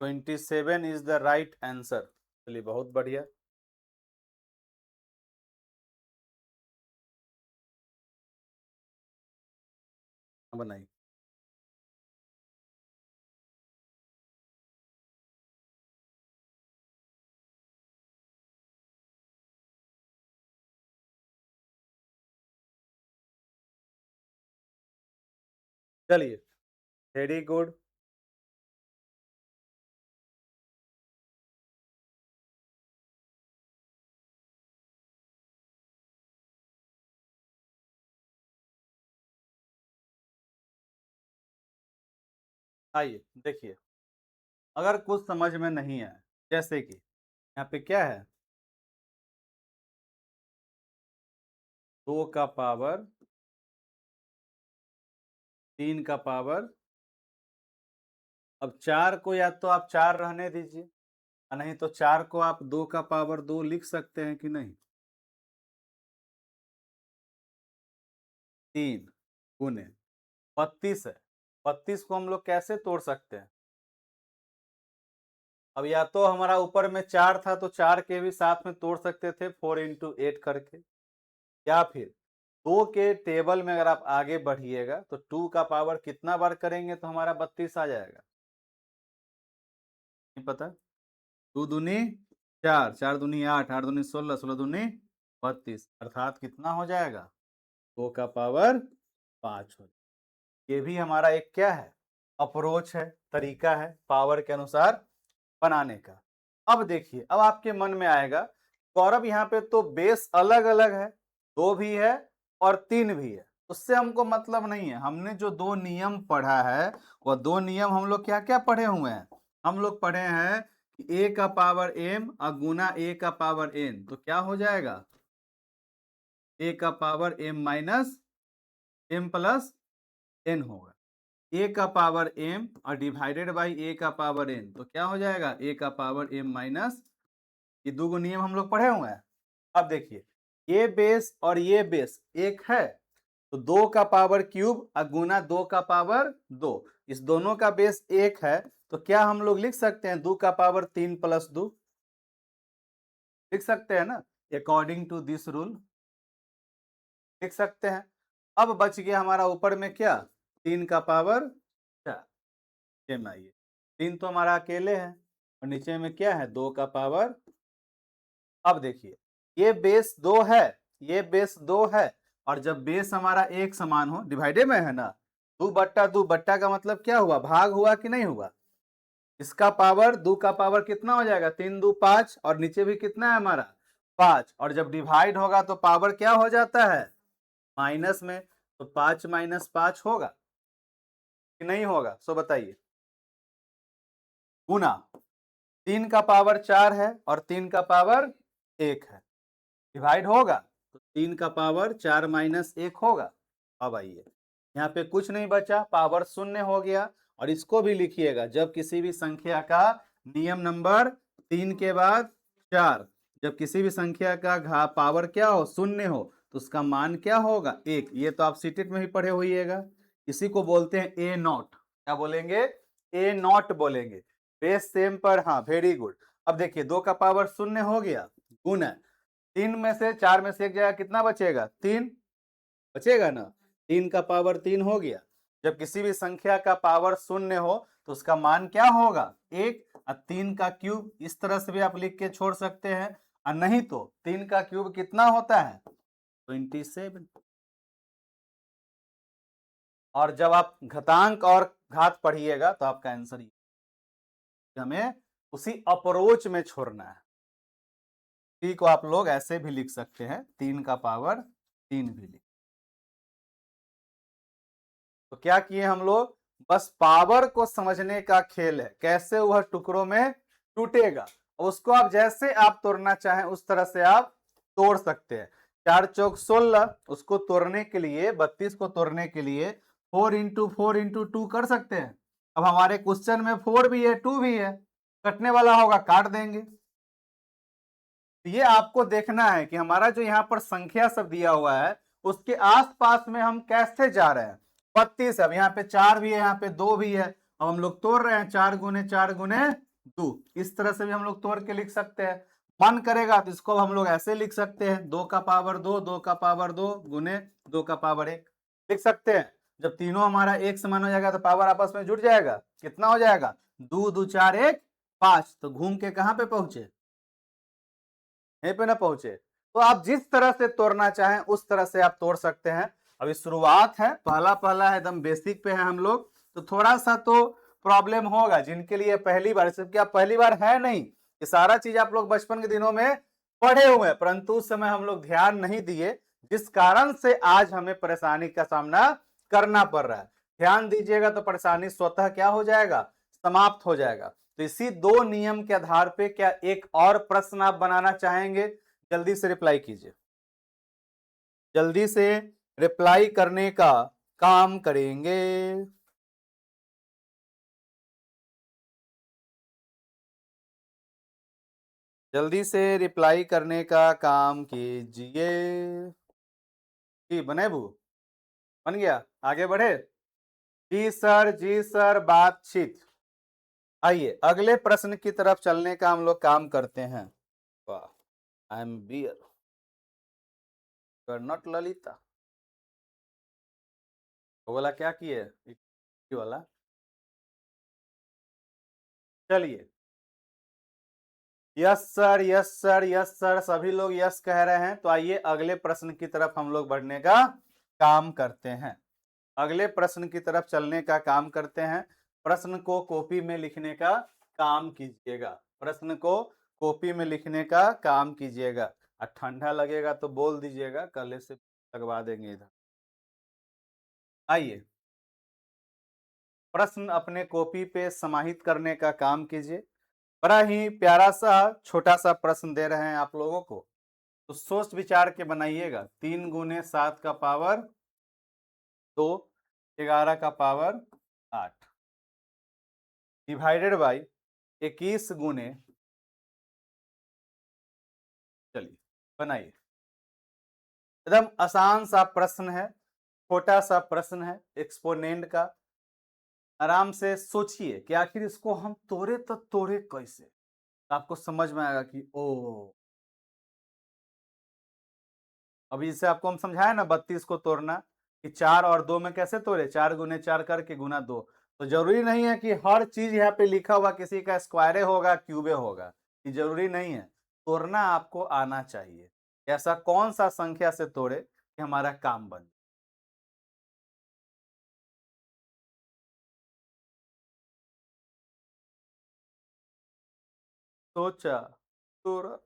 27 इज द राइट आंसर। चलिए बहुत बढ़िया। बनाइए। चलिए वेरी गुड। आइए देखिए, अगर कुछ समझ में नहीं आए, जैसे कि यहाँ पे क्या है, 2 का पावर 3 का पावर, अब 4 को या तो आप 4 रहने दीजिए, नहीं तो 4 को आप 2 का पावर 2 लिख सकते हैं कि नहीं। 3 गुने 32 है। 32 को हम लोग कैसे तोड़ सकते हैं? अब या तो हमारा ऊपर में 4 था तो 4 के भी साथ में तोड़ सकते थे 4 इंटू 8 करके, या फिर 2 के टेबल में अगर आप आगे बढ़िएगा तो 2 का पावर कितना बार करेंगे तो हमारा 32 आ जाएगा, नहीं पता। 2 दूनी 4, 4 दूनी 8, 8 दूनी 16, 16 दूनी 32, अर्थात कितना हो जाएगा, 2 का पावर 5 हो। ये भी हमारा एक क्या है, अप्रोच है, तरीका है पावर के अनुसार बनाने का। अब देखिए, अब आपके मन में आएगा गौरव यहाँ पे तो बेस अलग अलग है, 2 भी है और 3 भी है, उससे हमको मतलब नहीं है। हमने जो 2 नियम पढ़ा है वह 2 नियम हम लोग क्या क्या पढ़े हुए हैं, हम लोग पढ़े हैं कि a का पावर m और गुना a का पावर n, तो क्या हो जाएगा, a का power m minus m plus n होगा। a का पावर m और डिवाइडेड बाई a का पावर n, तो क्या हो जाएगा, a का पावर m माइनस, ये दो नियम हम लोग पढ़े हुए हैं। अब देखिए, ये बेस और ये बेस एक है, तो 2 का पावर क्यूब और गुना 2 का पावर 2, इस दोनों का बेस एक है, तो क्या हम लोग लिख सकते हैं 2 का पावर 3 प्लस 2, लिख सकते हैं ना, अकॉर्डिंग टू दिस रूल लिख सकते हैं। अब बच गया हमारा ऊपर में क्या, 3 का पावर 4, ये आइए 3 तो हमारा अकेले है और नीचे में क्या है, 2 का पावर। अब देखिए, ये बेस 2 है, ये बेस 2 है, और जब बेस हमारा एक समान हो, डिवाइडेड में है ना, 2 बट्टा 2, बट्टा का मतलब क्या हुआ, भाग हुआ कि नहीं हुआ। इसका पावर 2 का पावर कितना हो जाएगा, 3 2 5, और नीचे भी कितना है हमारा 5, और जब डिवाइड होगा तो पावर क्या हो जाता है, माइनस में, तो 5 माइनस 5 होगा कि नहीं होगा, सो बताइए। गुना 3 का पावर 4 है और 3 का पावर 1 है, डिवाइड होगा तो 3 का पावर 4 माइनस 1 होगा। अब आइए, यहाँ पे कुछ नहीं बचा, पावर शून्य हो गया, और इसको भी लिखिएगा, जब किसी भी संख्या का नियम नंबर 3 के बाद 4, जब किसी भी संख्या का पावर क्या हो, शून्य हो, तो उसका मान क्या होगा, 1। ये तो आप सीटेट में भी पढ़े होइएगा, इसी को बोलते हैं ए नॉट। क्या बोलेंगे, ए नॉट बोलेंगे, बेस सेम पर, हाँ वेरी गुड। अब देखिए, 2 का पावर शून्य हो गया, गुना 3 में से 4 में से एक जगह कितना बचेगा, 3 बचेगा ना, 3 का पावर 3 हो गया। जब किसी भी संख्या का पावर शून्य हो तो उसका मान क्या होगा, 1, और 3 का क्यूब इस तरह से भी आप लिख के छोड़ सकते हैं, और नहीं तो 3 का क्यूब कितना होता है, 27। और जब आप घातांक और घात पढ़िएगा तो आपका आंसर हमें उसी अप्रोच में छोड़ना है। टी को आप लोग ऐसे भी लिख सकते हैं, 3 का पावर 3 भी लिख। तो क्या किए हम लोग, बस पावर को समझने का खेल है, कैसे वह टुकड़ों में टूटेगा, उसको आप जैसे आप तोड़ना चाहें उस तरह से आप तोड़ सकते हैं। 4 चौक 16, उसको तोड़ने के लिए, 32 को तोड़ने के लिए 4 इंटू 4 इंटू 2 कर सकते हैं। अब हमारे क्वेश्चन में 4 भी है 2 भी है, कटने वाला होगा काट देंगे। ये आपको देखना है कि हमारा जो यहाँ पर संख्या सब दिया हुआ है उसके आसपास में हम कैसे जा रहे हैं। 32, अब यहाँ पे 4 भी है, यहाँ पे 2 भी है, अब हम लोग तोड़ रहे हैं, 4 गुने 4 गुने 2। इस तरह से भी हम लोग तोड़ के लिख सकते हैं। मन करेगा तो इसको हम लोग ऐसे लिख सकते हैं, 2 का पावर 2, 2 का पावर 2 गुने 2 का पावर 1 लिख सकते हैं। जब तीनों हमारा एक समान हो जाएगा तो पावर आपस में जुड़ जाएगा, कितना हो जाएगा, 2 2 4 1 5। तो घूम के कहां पे पहुंचे, यहीं पे ना पहुंचे। तो आप जिस तरह से तोड़ना चाहें उस तरह से आप तोड़ सकते हैं। अभी शुरुआत है, पहला पहला है, एकदम बेसिक पे है हम लोग, तो थोड़ा सा तो प्रॉब्लम होगा जिनके लिए पहली बार, क्या पहली बार है नहीं, ये सारा चीज आप लोग बचपन के दिनों में पढ़े हुए हैं, परंतु उस समय हम लोग ध्यान नहीं दिए, जिस कारण से आज हमें परेशानी का सामना करना पड़ रहा है। ध्यान दीजिएगा तो परेशानी स्वतः क्या हो जाएगा, समाप्त हो जाएगा। तो इसी 2 नियम के आधार पे क्या एक और प्रश्न आप बनाना चाहेंगे, जल्दी से रिप्लाई कीजिए, जल्दी से रिप्लाई करने का काम करेंगे। जल्दी से रिप्लाई करने का काम कीजिए। जी बनेबू, बन गया, आगे बढ़े। जी सर बातचीत। आइए अगले प्रश्न की तरफ चलने का हम लोग काम करते हैं। वाह, I am bear, you are not Lalita. वो वाला क्या किए, वाला, चलिए। Yes sir, yes sir, yes sir, सभी लोग यस कह रहे हैं। तो आइए अगले प्रश्न की तरफ हम लोग बढ़ने का काम करते हैं, अगले प्रश्न की तरफ चलने का काम करते हैं। प्रश्न को कॉपी में लिखने का काम कीजिएगा, प्रश्न को कॉपी में लिखने का काम कीजिएगा। और ठंडा लगेगा तो बोल दीजिएगा, कल से लगवा देंगे इधर। आइए प्रश्न अपने कॉपी पे समाहित करने का काम कीजिए। बड़ा ही प्यारा सा छोटा सा प्रश्न दे रहे हैं आप लोगों को, तो सोच विचार के बनाइएगा। 3 गुने 7 का पावर 2, 11 का पावर 8 डिवाइडेड बाई 21 गुने, चलिए बनाइए। एकदम आसान सा प्रश्न है, छोटा सा प्रश्न है एक्सपोनेंट का। आराम से सोचिए कि आखिर इसको हम तोड़े तो तोड़े कैसे, तो आपको समझ में आएगा कि ओ, अभी जैसे आपको हम समझाया ना 32 को तोड़ना, कि 4 और 2 में कैसे तोड़े, 4 गुने 4 करके गुना 2। तो जरूरी नहीं है कि हर चीज यहाँ पे लिखा हुआ किसी का स्क्वायरे होगा क्यूबे होगा, ये जरूरी नहीं है। तोड़ना आपको आना चाहिए, ऐसा कौन सा संख्या से तोड़े कि हमारा काम बन। सोचा, तोड़ा।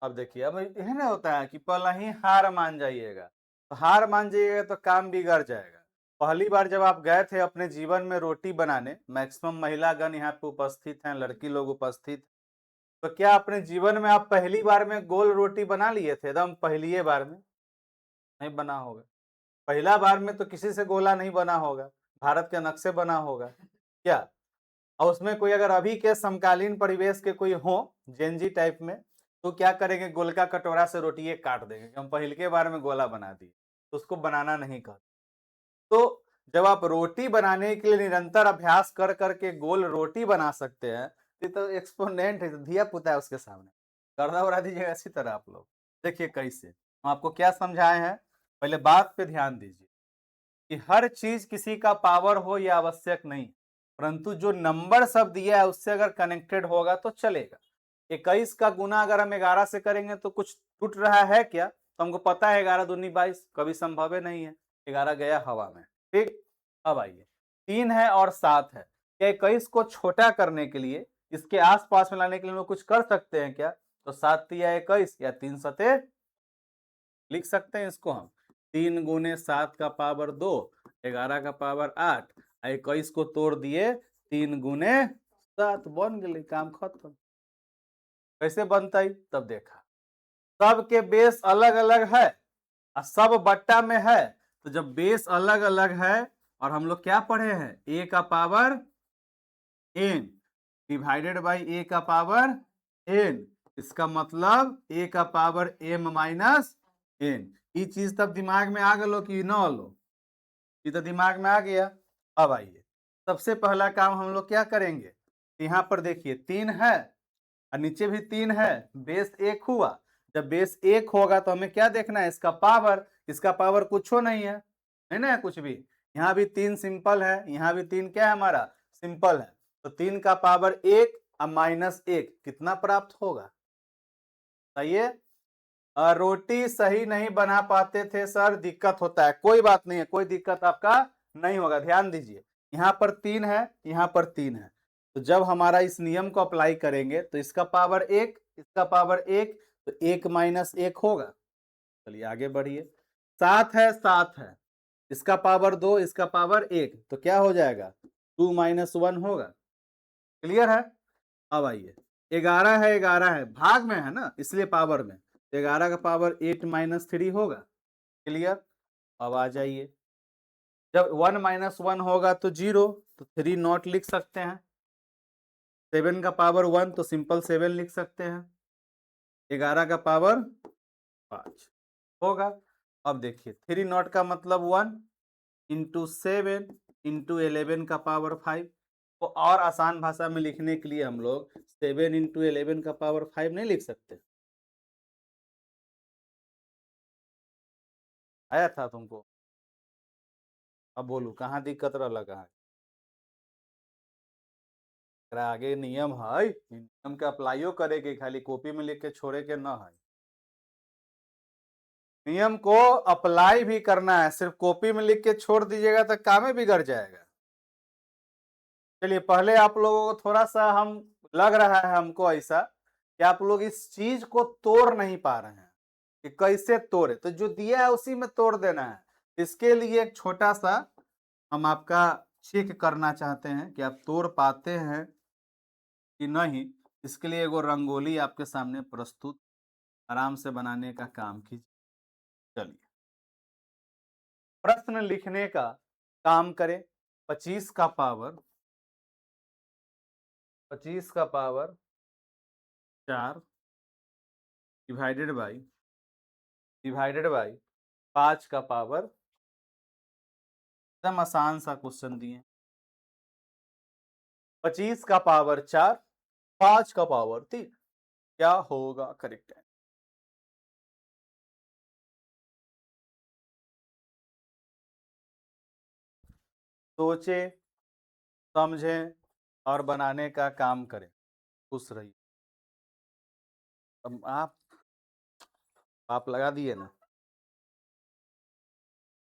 अब देखिए, अब यह ना होता है कि पहला ही हार मान जाइएगा, तो हार मान जाइएगा तो काम बिगड़ जाएगा। पहली बार जब आप गए थे अपने जीवन में रोटी बनाने, मैक्सिमम महिलागण यहाँ पे उपस्थित हैं, लड़की लोग उपस्थित, तो क्या अपने जीवन में आप पहली बार में गोल रोटी बना लिए थे, एकदम पहली बार में नहीं बना होगा। पहला बार में तो किसी से गोला नहीं बना होगा, भारत के नक्शे बना होगा क्या। और उसमें कोई अगर अभी के समकालीन परिवेश के कोई हो जेनजी टाइप में, तो क्या करेंगे, गोलका कटोरा से रोटी ये काट देंगे कि हम पहले के बार में गोला बना दिए, तो उसको बनाना नहीं कहते। तो जब आप रोटी बनाने के लिए निरंतर अभ्यास कर करके गोल रोटी बना सकते हैं, तो एक्सपोनेंट है, धिया पुता है उसके सामने, गर्दा उड़ा दीजिएगा इसी तरह आप लोग। देखिए कैसे हम आपको क्या समझाए हैं, पहले बात पे ध्यान दीजिए कि हर चीज किसी का पावर हो यह आवश्यक नहीं, परंतु जो नंबर सब दिया है उससे अगर कनेक्टेड होगा तो चलेगा। 21 का गुना अगर हम 11 से करेंगे तो कुछ टूट रहा है क्या, तो हमको पता है 11 दूनी 22, कभी संभव नहीं है, 11 गया हवा में। ठीक, अब आइए 3 है और 7 है, क्या 21 को छोटा करने के लिए, इसके आसपास में लाने के लिए हम लोग कुछ कर सकते हैं क्या, तो 7 तिया 21 या 3 सते, लिख सकते हैं इसको हम 3 गुने 7 का पावर 2, 11 का पावर 8, 21 को तोड़ दिए 3 गुने 7, बन गए, काम खत्म। कैसे बनता है तब देखा, सबके बेस अलग अलग है और सब बट्टा में है, तो जब बेस अलग अलग है और हम लोग क्या पढ़े हैं, a का power n divided by a का पावर n, इसका मतलब a का पावर m माइनस n। ये चीज तब दिमाग में आ गलो कि न लो, ये तो दिमाग में आ गया। अब आइए सबसे पहला काम हम लोग क्या करेंगे, यहाँ पर देखिए 3 है और नीचे भी 3 है, बेस 1 हुआ। जब बेस 1 होगा तो हमें क्या देखना है, इसका पावर कुछ नहीं है ना कुछ भी। यहाँ भी 3 सिंपल है, यहाँ भी 3 क्या है हमारा, सिंपल है। तो 3 का पावर 1 और -1 कितना प्राप्त होगा, बताइए। रोटी सही नहीं बना पाते थे सर, दिक्कत होता है, कोई बात नहीं है, कोई दिक्कत आपका नहीं होगा। ध्यान दीजिए, यहाँ पर 3 है, यहाँ पर 3 है, तो जब हमारा इस नियम को अप्लाई करेंगे तो इसका पावर 1, इसका पावर 1, तो 1 - 1 होगा। चलिए आगे बढ़िए। 7 है, 7 है, इसका पावर 2, इसका पावर 1, तो क्या हो जाएगा, 2 - 1 होगा। क्लियर है। अब आइए, 11 है, 11 है, भाग में है ना इसलिए पावर में, 11 का पावर 8 - 3 होगा। क्लियर। अब आ जाइए, जब 1 - 1 होगा तो 0, तो 3 नॉट लिख सकते हैं। 7 का पावर 1 तो सिंपल 7 लिख सकते हैं। 11 का पावर 5 होगा। अब देखिए 3 नॉट का मतलब 1 इंटू 7 इंटू 11 का पावर 5। तो और आसान भाषा में लिखने के लिए हम लोग 7 इंटू 11 का पावर 5 नहीं लिख सकते। आया था तुमको, अब बोलू कहाँ दिक्कत रहा कहाँ। एकरा आगे नियम है, नियम के अप्लाइयो करे के, खाली कॉपी में लिख के छोड़े के न है। नियम को अप्लाई भी करना है, सिर्फ कॉपी में लिख के छोड़ दीजिएगा तो काम ही बिगड़ जाएगा। चलिए पहले आप लोगों को थोड़ा सा हम लग रहा है हमको ऐसा कि आप लोग इस चीज को तोड़ नहीं पा रहे हैं कि कैसे तोड़े, तो जो दिया है उसी में तोड़ देना है। इसके लिए एक छोटा सा हम आपका चेक करना चाहते हैं कि आप तोड़ पाते हैं कि नहीं। इसके लिए एगो रंगोली आपके सामने प्रस्तुत आराम से बनाने का काम कीजिए। चलिए प्रश्न लिखने का काम करें। 25 का पावर 4 डिवाइडेड बाई 5 का पावर, एकदम आसान सा क्वेश्चन दिए। 25 का पावर 4, 5 का पावर 3, क्या होगा करेक्ट है। सोचे, समझें और बनाने का काम करें। खुश रहिए। अब आप लगा दिए ना,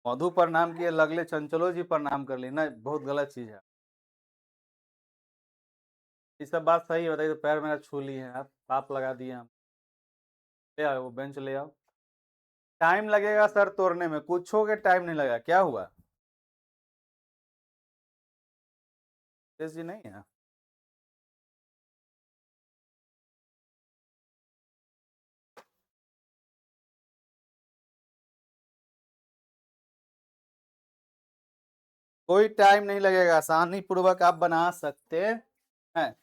मधु प्रणाम किए, लगले चंचलो जी प्रणाम कर ली ना, बहुत गलत चीज है। ये सब बात सही है, बताइए, तो पैर मेरा छू लिए हैं आप लगा दिए हम। ले आओ वो बेंच ले आओ। टाइम लगेगा सर तोड़ने में, कुछ हो के टाइम नहीं लगा, क्या हुआ, तेज जी नहीं है। कोई टाइम नहीं लगेगा, आसानी पूर्वक आप बना सकते हैं।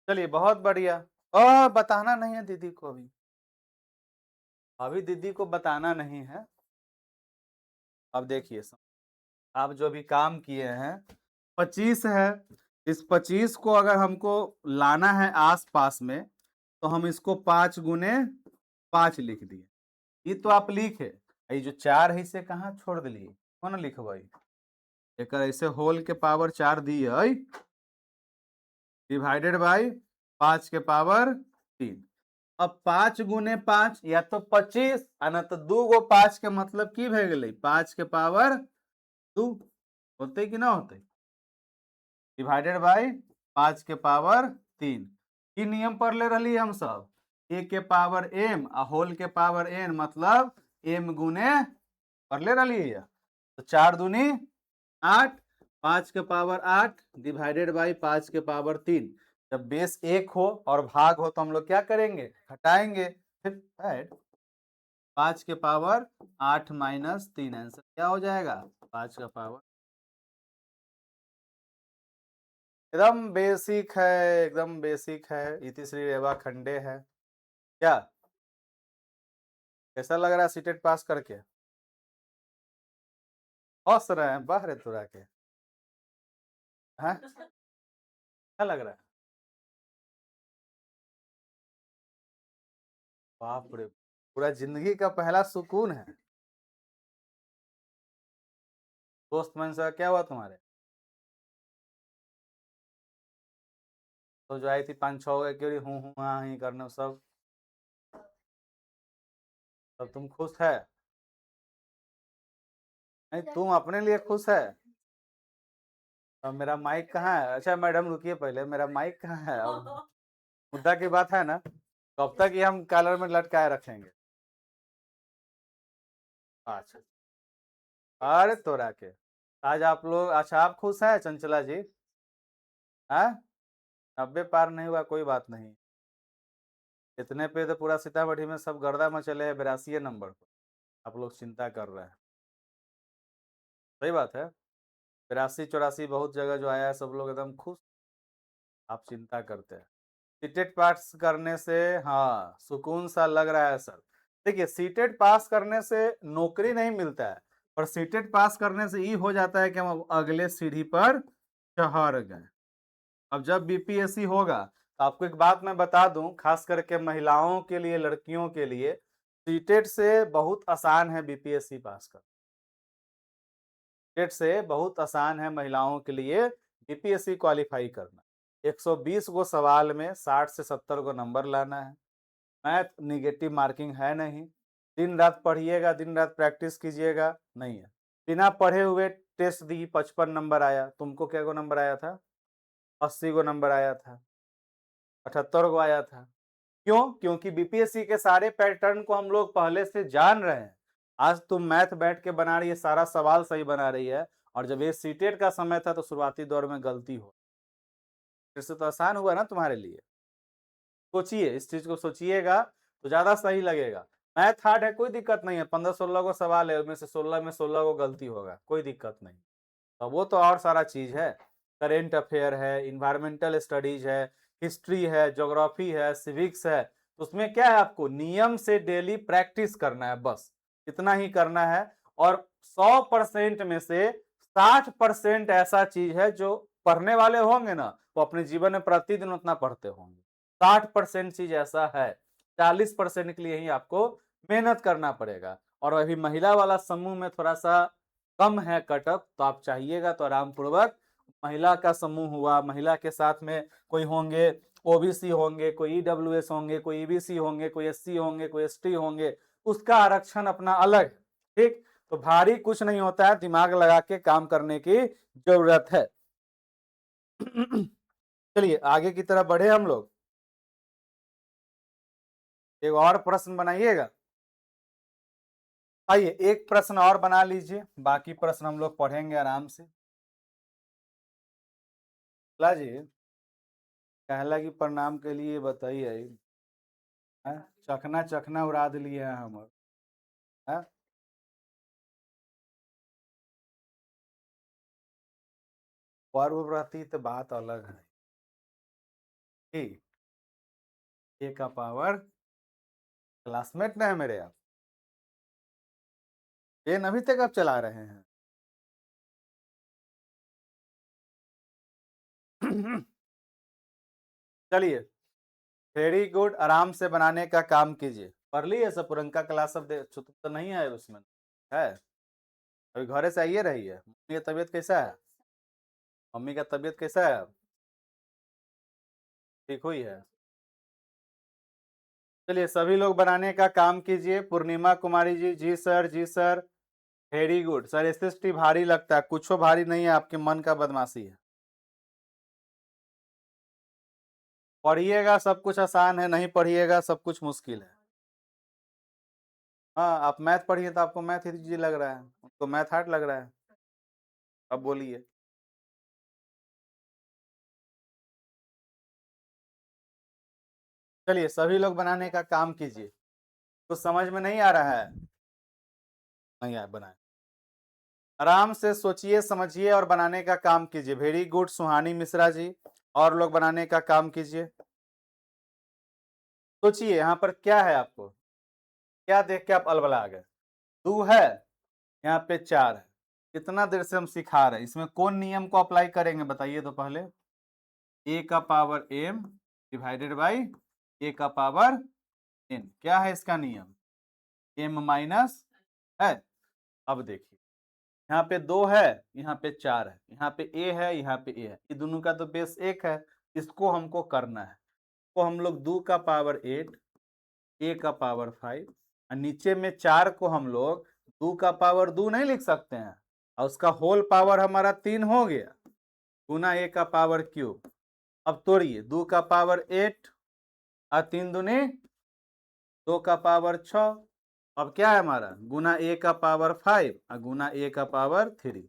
चलिए बहुत बढ़िया। और बताना नहीं है दीदी को, अभी अभी दीदी को बताना नहीं है। अब देखिए, आप जो भी काम किए हैं, 25 है, इस 25 को अगर हमको लाना है आस पास में, तो हम इसको 5 × 5 लिख दिए। ये तो आप लिखे, ये जो 4 है इसे कहाँ छोड़ दिलिए, कौन लिखवाई, एक ऐसे होल के पावर 4 दिए, डिवाइडेड बाई 5 के पावर 3। अब 5 × 5 या तो 25 आ ना तो 2 गो 5 के मतलब की भे गेलै, 5 के पावर 2 होते कि ना होते, डिवाइडेड बाई 5 के पावर 3। की नियम पढ़ ले रही हम सब, ए के पावर m आ होल के पावर n, मतलब m गुने पढ़ ले रही है। तो 4 दूनी 8, 5 के पावर 8 डिवाइडेड बाई 5 के पावर 3। जब बेस 1 हो और भाग हो तो हम लोग क्या करेंगे, घटाएंगे, फिर ऐड 5 के पावर 8 - 3, आंसर क्या हो जाएगा, 5 का पावर। एकदम बेसिक है, एकदम बेसिक है, इति श्री रेवा खंडे है। क्या कैसा लग रहा है सीटेट पास करके। हंस रहे हैं बाहर तुरा के, हैं क्या लग रहा है? बाप रे, पूरा जिंदगी का पहला सुकून है। दोस्त मन से क्या हुआ तुम्हारे? तो जो आई थी 5-6 क्यों हूँ हाँ ही करने सब, तब तुम खुश है? नहीं तुम अपने लिए खुश है? अब मेरा माइक कहाँ है? अच्छा मैडम रुकिए पहले, मेरा माइक कहाँ है? अब मुद्दा की बात है ना, कब तक ये हम कॉलर में लटकाए रखेंगे? अच्छा, अरे तो राके, आज आप लोग, अच्छा आप खुश हैं चंचला जी? हाँ, 90 पार नहीं हुआ कोई बात नहीं, इतने पे तो पूरा सीतामढ़ी में सब गर्दा मचले है 82 नंबर पर, आप लोग चिंता कर रहे हैं। सही बात है, 83-84 बहुत जगह जो आया है सब लोग एकदम खुश, आप चिंता करते हैं। सीटेट पास करने से, हाँ सुकून सा लग रहा है सर। देखिए सीटेट पास करने से नौकरी नहीं मिलता है, पर सीटेट पास करने से ये हो जाता है कि हम अगले सीढ़ी पर चढ़ गए। अब जब बीपीएससी होगा तो आपको एक बात मैं बता दूं, खास करके महिलाओं के लिए, लड़कियों के लिए सीटेट से बहुत आसान है बीपीएससी पास कर, सीटेट से बहुत आसान है महिलाओं के लिए बीपीएससी क्वालिफाई करना। 120 गो सवाल में 60 से 70 को नंबर लाना है, मैथ निगेटिव मार्किंग है नहीं, दिन रात पढ़िएगा, दिन रात प्रैक्टिस कीजिएगा, नहीं है। बिना पढ़े हुए टेस्ट दी 55 नंबर आया, तुमको क्या गो नंबर आया था? 80 गो नंबर आया था, 78 गो आया था। क्यों? क्योंकि बीपीएससी के सारे पैटर्न को हम लोग पहले से जान रहे हैं। आज तुम मैथ बैठ के बना रही है, सारा सवाल सही बना रही है, और जब ये सीटेट का समय था तो शुरुआती दौर में गलती हो, फिर से तो आसान हुआ ना तुम्हारे लिए। सोचिए, इस चीज को सोचिएगा तो ज्यादा सही लगेगा। मैथ हार्ड है कोई दिक्कत नहीं है, 15-16 को सवाल है, उसमें से 16 में 16 को गलती होगा, कोई दिक्कत नहीं। तो वो तो और सारा चीज है, करेंट अफेयर है, इन्वायरमेंटल स्टडीज है, हिस्ट्री है, ज्योग्राफी है, सिविक्स है, तो उसमें क्या है, आपको नियम से डेली प्रैक्टिस करना है, बस इतना ही करना है। और 100% में से 60% ऐसा चीज है जो पढ़ने वाले होंगे ना, वो अपने जीवन में प्रतिदिन उतना पढ़ते होंगे। 60% चीज ऐसा है, 40% के लिए ही आपको मेहनत करना पड़ेगा। और अभी महिला वाला समूह में थोड़ा सा कम है कटअप, तो आप चाहिएगा तो आराम पूर्वक महिला का समूह हुआ, महिला के साथ में कोई होंगे, ओबीसी होंगे, कोई ईडब्ल्यूएस होंगे, कोई ईबीसी होंगे, कोई एससी होंगे, कोई एसटी होंगे, उसका आरक्षण अपना अलग है। ठीक, तो भारी कुछ नहीं होता है, दिमाग लगा के काम करने की जरूरत है। चलिए आगे की तरफ बढ़े हम लोग, एक और प्रश्न बनाइएगा। आइए एक प्रश्न और बना लीजिए, बाकी प्रश्न हम लोग पढ़ेंगे आराम से। ला जी, कहला की प्रणाम के लिए बताइए, चखना चखना उड़ा दिलिए हैं हम, हैं? पर्व रहती तो बात अलग है कि ए का पावर, क्लासमेट ना है मेरे आप, पेन अभी तक आप चला रहे हैं। चलिए वेरी गुड, आराम से बनाने का काम कीजिए। पढ़ लिए सब, पुरनका क्लास सब छुट्टी तो नहीं है उसमें, है? अभी घरे से आइए रही है। मम्मी का तबीयत कैसा है? मम्मी का तबीयत कैसा है? ठीक हुई है? चलिए सभी लोग बनाने का काम कीजिए। पूर्णिमा कुमारी जी, जी सर, जी sir, very good sir. SST भारी लगता है, कुछ भारी नहीं है, आपके मन का बदमाशी है। पढ़िएगा सब कुछ आसान है, नहीं पढ़िएगा सब कुछ मुश्किल है। हाँ आप मैथ पढ़िए तो आपको मैथ इजी लग रहा है, उनको मैथ हार्ड लग रहा है। अब बोलिए। चलिए सभी लोग बनाने का काम कीजिए। कुछ समझ में नहीं आ रहा है? नहीं आया, बनाए आराम से सोचिए समझिए और बनाने का काम कीजिए। वेरी गुड सुहानी मिश्रा जी, और लोग बनाने का काम कीजिए। सोचिए यहाँ पर क्या है, आपको क्या देख के आप अलबला आ गए? 2 है, यहाँ पे 4 है, कितना देर से हम सिखा रहे हैं, इसमें कौन नियम को अप्लाई करेंगे बताइए तो पहले। ए का पावर m डिवाइडेड बाई ए का पावर n, क्या है इसका नियम, m माइनस है। अब देखिए यहाँ पे 2 है, यहाँ पे 4 है, यहाँ पे a है, यहाँ पे a है, ये दोनों का तो बेस 1 है, इसको हमको करना है। तो हम लोग 2 का पावर 8, a का पावर 5 और नीचे में 4 को हम लोग 2 का पावर 2 नहीं लिख सकते हैं, और उसका होल पावर हमारा 3 हो गया, गुना a का पावर क्यूब। अब तोड़िए, 2 का पावर 8 और 3 दूनी 2 का पावर 6। अब क्या है हमारा, गुना a का पावर 5 और गुना a का पावर 3।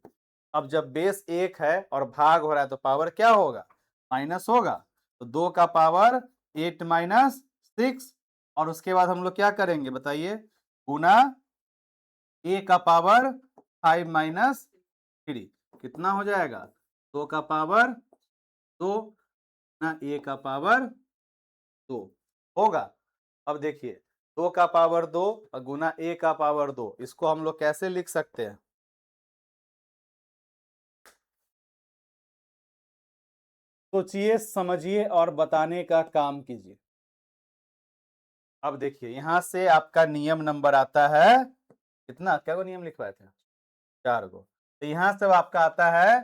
अब जब बेस 1 है और भाग हो रहा है तो पावर क्या होगा, माइनस होगा। तो 2 का पावर 8 माइनस 6, और उसके बाद हम लोग क्या करेंगे बताइए, गुना a का पावर 5 माइनस 3, कितना हो जाएगा, 2 का पावर 2 ना a का पावर 2 होगा। अब देखिए 2 का पावर 2 और गुना a का पावर 2, इसको हम लोग कैसे लिख सकते हैं, सोचिए समझिए और बताने का काम कीजिए। अब देखिए यहां से आपका नियम नंबर आता है कितना, क्या वो नियम लिखवाए थे, 4 गो। तो यहां से आपका आता है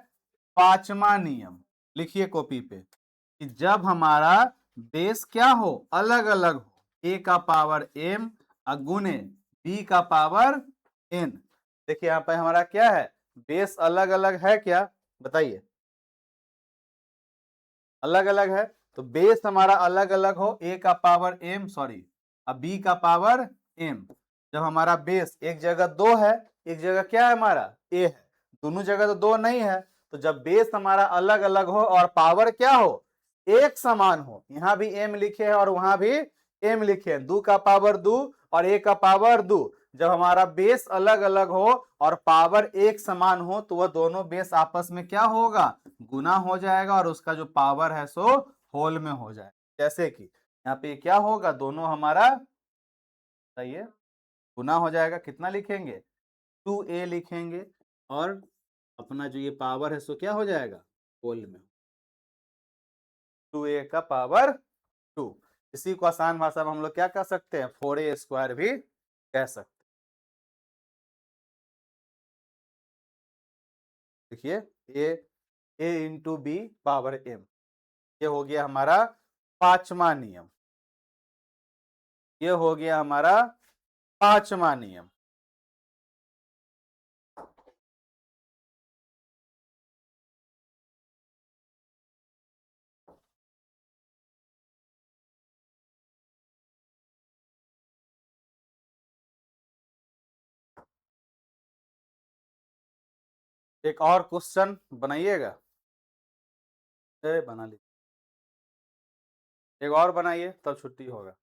5वां नियम, लिखिए कॉपी पे, कि जब हमारा बेस क्या हो, अलग अलग हो, a का पावर m गुने b का पावर n। देखिए यहाँ पे हमारा क्या है, बेस अलग अलग है क्या बताइए, अलग अलग है। तो बेस हमारा अलग अलग हो, a का पावर m सॉरी अब b का पावर m, जब हमारा बेस एक जगह 2 है, एक जगह क्या है हमारा a है, दोनों जगह तो 2 नहीं है, तो जब बेस हमारा अलग अलग हो और पावर क्या हो, एक समान हो, यहाँ भी m लिखे हैं और वहां भी m लिखे हैं, 2 का पावर 2 और a का पावर 2, जब हमारा बेस अलग अलग हो और पावर एक समान हो तो वह दोनों बेस आपस में क्या होगा, गुना हो जाएगा, और उसका जो पावर है सो होल में हो जाएगा। जैसे कि यहाँ पे क्या होगा, दोनों हमारा सही है, गुना हो जाएगा, कितना लिखेंगे 2a लिखेंगे, और अपना जो ये पावर है सो क्या हो जाएगा, होल में 2a का पावर 2। इसी को आसान भाषा में हम लोग क्या कह सकते हैं, 4a स्क्वायर भी कह सकते हैं। देखिए a into b power m, ये हो गया हमारा 5वां नियम, ये हो गया हमारा 5वां नियम। एक और क्वेश्चन बनाइएगा, बना ली, एक और बनाइए तब छुट्टी होगा।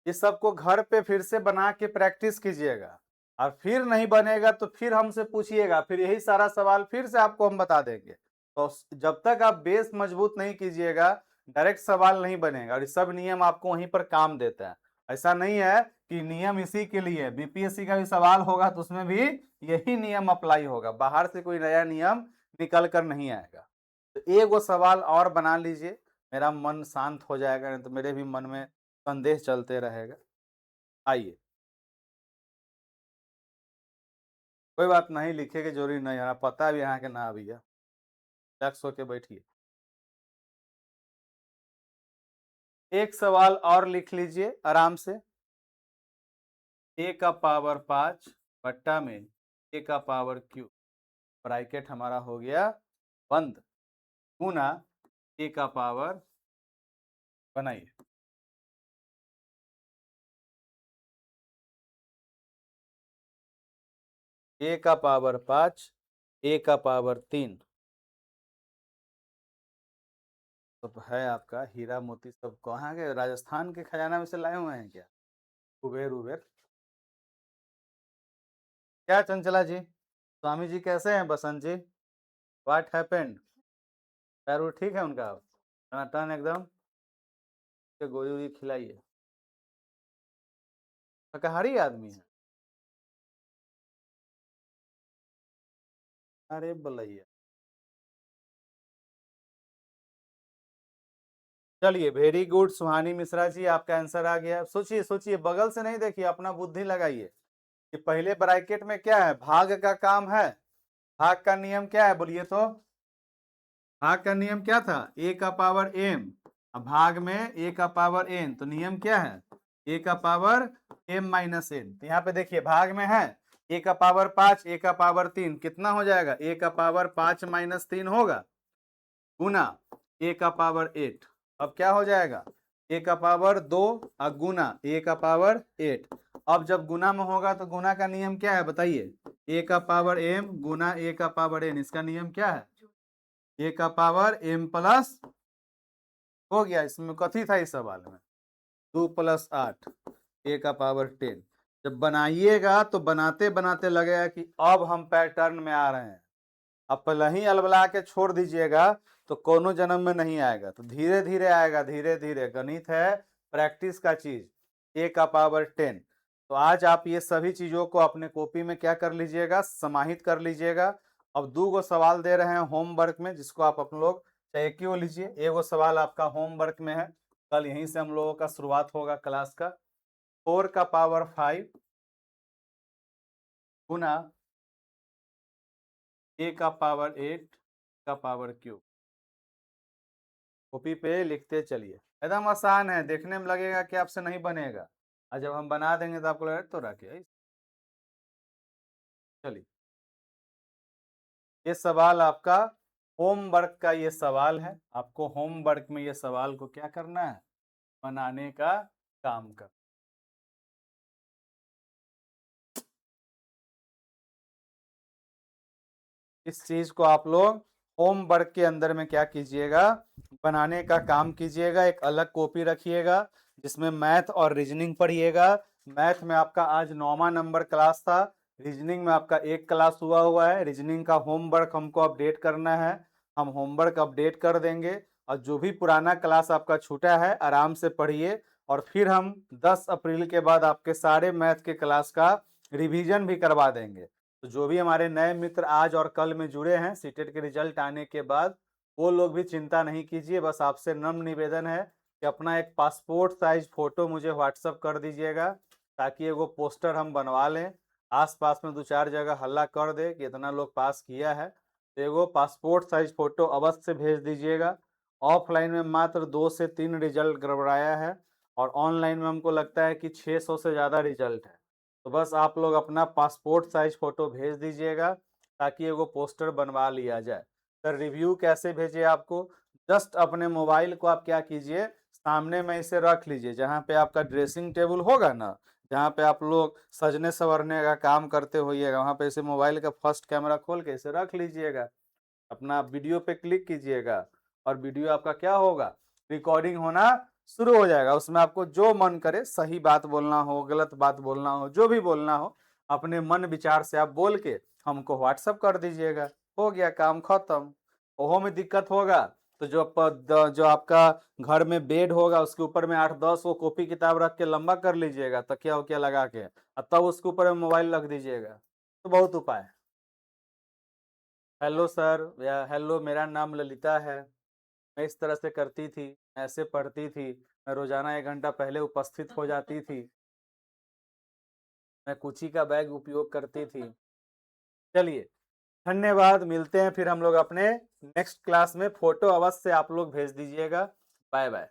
इस सबको घर पे फिर से बना के प्रैक्टिस कीजिएगा, और फिर नहीं बनेगा तो फिर हमसे पूछिएगा, फिर यही सारा सवाल फिर से आपको हम बता देंगे। तो जब तक आप बेस मजबूत नहीं कीजिएगा डायरेक्ट सवाल नहीं बनेगा, और ये सब नियम आपको वहीं पर काम देता है। ऐसा नहीं है कि नियम इसी के लिए, बीपीएससी का भी सवाल होगा तो उसमें भी यही नियम अप्लाई होगा, बाहर से कोई नया नियम निकल कर नहीं आएगा। तो एक वो सवाल और बना लीजिए, मेरा मन शांत हो जाएगा, नहीं तो मेरे भी मन में संदेश चलते रहेगा। आइए, कोई बात नहीं, लिखे की जरूरी नहीं है, पता भी यहाँ के ना भैया, रिलैक्स होके बैठिए। एक सवाल और लिख लीजिए आराम से, a का पावर 5 बट्टा में a का पावर क्यूब, ब्रैकेट हमारा हो गया बंद, गुना a का पावर, बनाइए, a का पावर 5 a का पावर 3, तो है आपका हीरा मोती सब कहाँ के, राजस्थान के खजाना में से लाए हुए हैं क्या, कुबेर उबेर। क्या चंचला जी, स्वामी जी कैसे हैं, बसंत जी, व्हाट हैपेंड, पैर उर ठीक है उनका, टन एकदम, गोली वोली खिलाइए, शाकाहारी आदमी है। अरे भलैया, चलिए वेरी गुड सुहानी मिश्रा जी, आपका आंसर आ गया। सोचिए सोचिए, बगल से नहीं देखिए, अपना बुद्धि लगाइए कि पहले ब्रैकेट में क्या है, भाग का काम है। भाग का नियम क्या है बोलिए तो? भाग का नियम क्या था? ए का पावर एम। अब भाग में ए का पावर एन, तो नियम क्या है? ए का पावर एम माइनस एन। तो यहाँ पे देखिए भाग में है ए का पावर 5, ए का पावर 3, कितना हो जाएगा? ए का पावर 5 माइनस 3 होगा, गुना ए का पावर 8। अब क्या हो जाएगा? ए का पावर 2 और गुना ए का पावर 8। अब जब गुना में होगा तो गुना का नियम क्या है बताइए? ए का पावर एम गुना ए का पावर एन, इसका नियम क्या है? ए का पावर एम प्लस, हो गया। इसमें कथी था इस सवाल में? 2 प्लस 8 ए का पावर 10। जब बनाइएगा तो बनाते बनाते लगेगा कि अब हम पैटर्न में आ रहे हैं। अब पहले ही अलबला के छोड़ दीजिएगा तो कोनो जन्म में नहीं आएगा, तो धीरे धीरे आएगा, धीरे धीरे। गणित है प्रैक्टिस का चीज। ए का पावर 10। तो आज आप ये सभी चीजों को अपने कॉपी में क्या कर लीजिएगा, समाहित कर लीजिएगा। अब 2 गो सवाल दे रहे हैं होमवर्क में, जिसको आप अपन लोग चाहे क्यों लीजिए। एगो सवाल आपका होमवर्क में है, कल यहीं से हम लोगों का शुरुआत होगा क्लास का। 4 का पावर 5 गुना ए का पावर 8 का पावर क्यूब। कॉपी पे लिखते चलिए, एकदम आसान है। देखने में लगेगा कि आपसे नहीं बनेगा, और जब हम बना देंगे तो आपको लगेगा तो रखे। चलिए, ये सवाल आपका होमवर्क का ये सवाल है। आपको होमवर्क में ये सवाल को क्या करना है? बनाने का काम कर। इस चीज को आप लोग होमवर्क के अंदर में क्या कीजिएगा, बनाने का काम कीजिएगा। एक अलग कॉपी रखिएगा जिसमें मैथ और रीजनिंग पढ़िएगा। मैथ में आपका आज 9वां नंबर क्लास था, रीजनिंग में आपका 1 क्लास हुआ है। रीजनिंग का होमवर्क हमको अपडेट करना है, हम होमवर्क अपडेट कर देंगे। और जो भी पुराना क्लास आपका छूटा है आराम से पढ़िए, और फिर हम 10 अप्रैल के बाद आपके सारे मैथ के क्लास का रिवीजन भी करवा देंगे। तो जो भी हमारे नए मित्र आज और कल में जुड़े हैं सीटेट के रिजल्ट आने के बाद, वो लोग भी चिंता नहीं कीजिए। बस आपसे नम्र निवेदन है कि अपना एक पासपोर्ट साइज फोटो मुझे व्हाट्सअप कर दीजिएगा, ताकि एगो पोस्टर हम बनवा लें। आसपास में 2-4 जगह हल्ला कर दे कि इतना लोग पास किया है, तो एगो पासपोर्ट साइज फोटो अवश्य से भेज दीजिएगा। ऑफलाइन में मात्र 2 से 3 रिजल्ट गड़बड़ाया है, और ऑनलाइन में हमको लगता है कि 600 से ज़्यादा रिजल्ट है। तो बस आप लोग अपना पासपोर्ट साइज फोटो भेज दीजिएगा, ताकि एगो पोस्टर बनवा लिया जाए। सर रिव्यू कैसे भेजे आपको? जस्ट अपने मोबाइल को आप क्या कीजिए, सामने में इसे रख लीजिए, जहाँ पे आपका ड्रेसिंग टेबल होगा ना, जहाँ पे आप लोग सजने संवरने का काम करते होइएगा, वहाँ पे इसे मोबाइल का फर्स्ट कैमरा खोल के इसे रख लीजिएगा। अपना वीडियो पे क्लिक कीजिएगा, और वीडियो आपका क्या होगा, रिकॉर्डिंग होना शुरू हो जाएगा। उसमें आपको जो मन करे, सही बात बोलना हो, गलत बात बोलना हो, जो भी बोलना हो, अपने मन विचार से आप बोल के हमको व्हाट्सअप कर दीजिएगा। हो गया काम खत्म। ओहो में दिक्कत होगा तो जो आपका घर में बेड होगा उसके ऊपर में 8-10 वो कॉपी किताब रख के लंबा कर लीजिएगा, तकिया उकिया लगा के, और तब उसके ऊपर में मोबाइल रख दीजिएगा। तो बहुत उपाय है। हेलो सर, या हेलो मेरा नाम ललिता है, मैं इस तरह से करती थी, ऐसे पढ़ती थी, मैं रोजाना 1 घंटा पहले उपस्थित हो जाती थी, मैं कुची का बैग उपयोग करती थी। चलिए, धन्यवाद। मिलते हैं फिर हम लोग अपने नेक्स्ट क्लास में। फोटो अवश्य से आप लोग भेज दीजिएगा। Bye bye.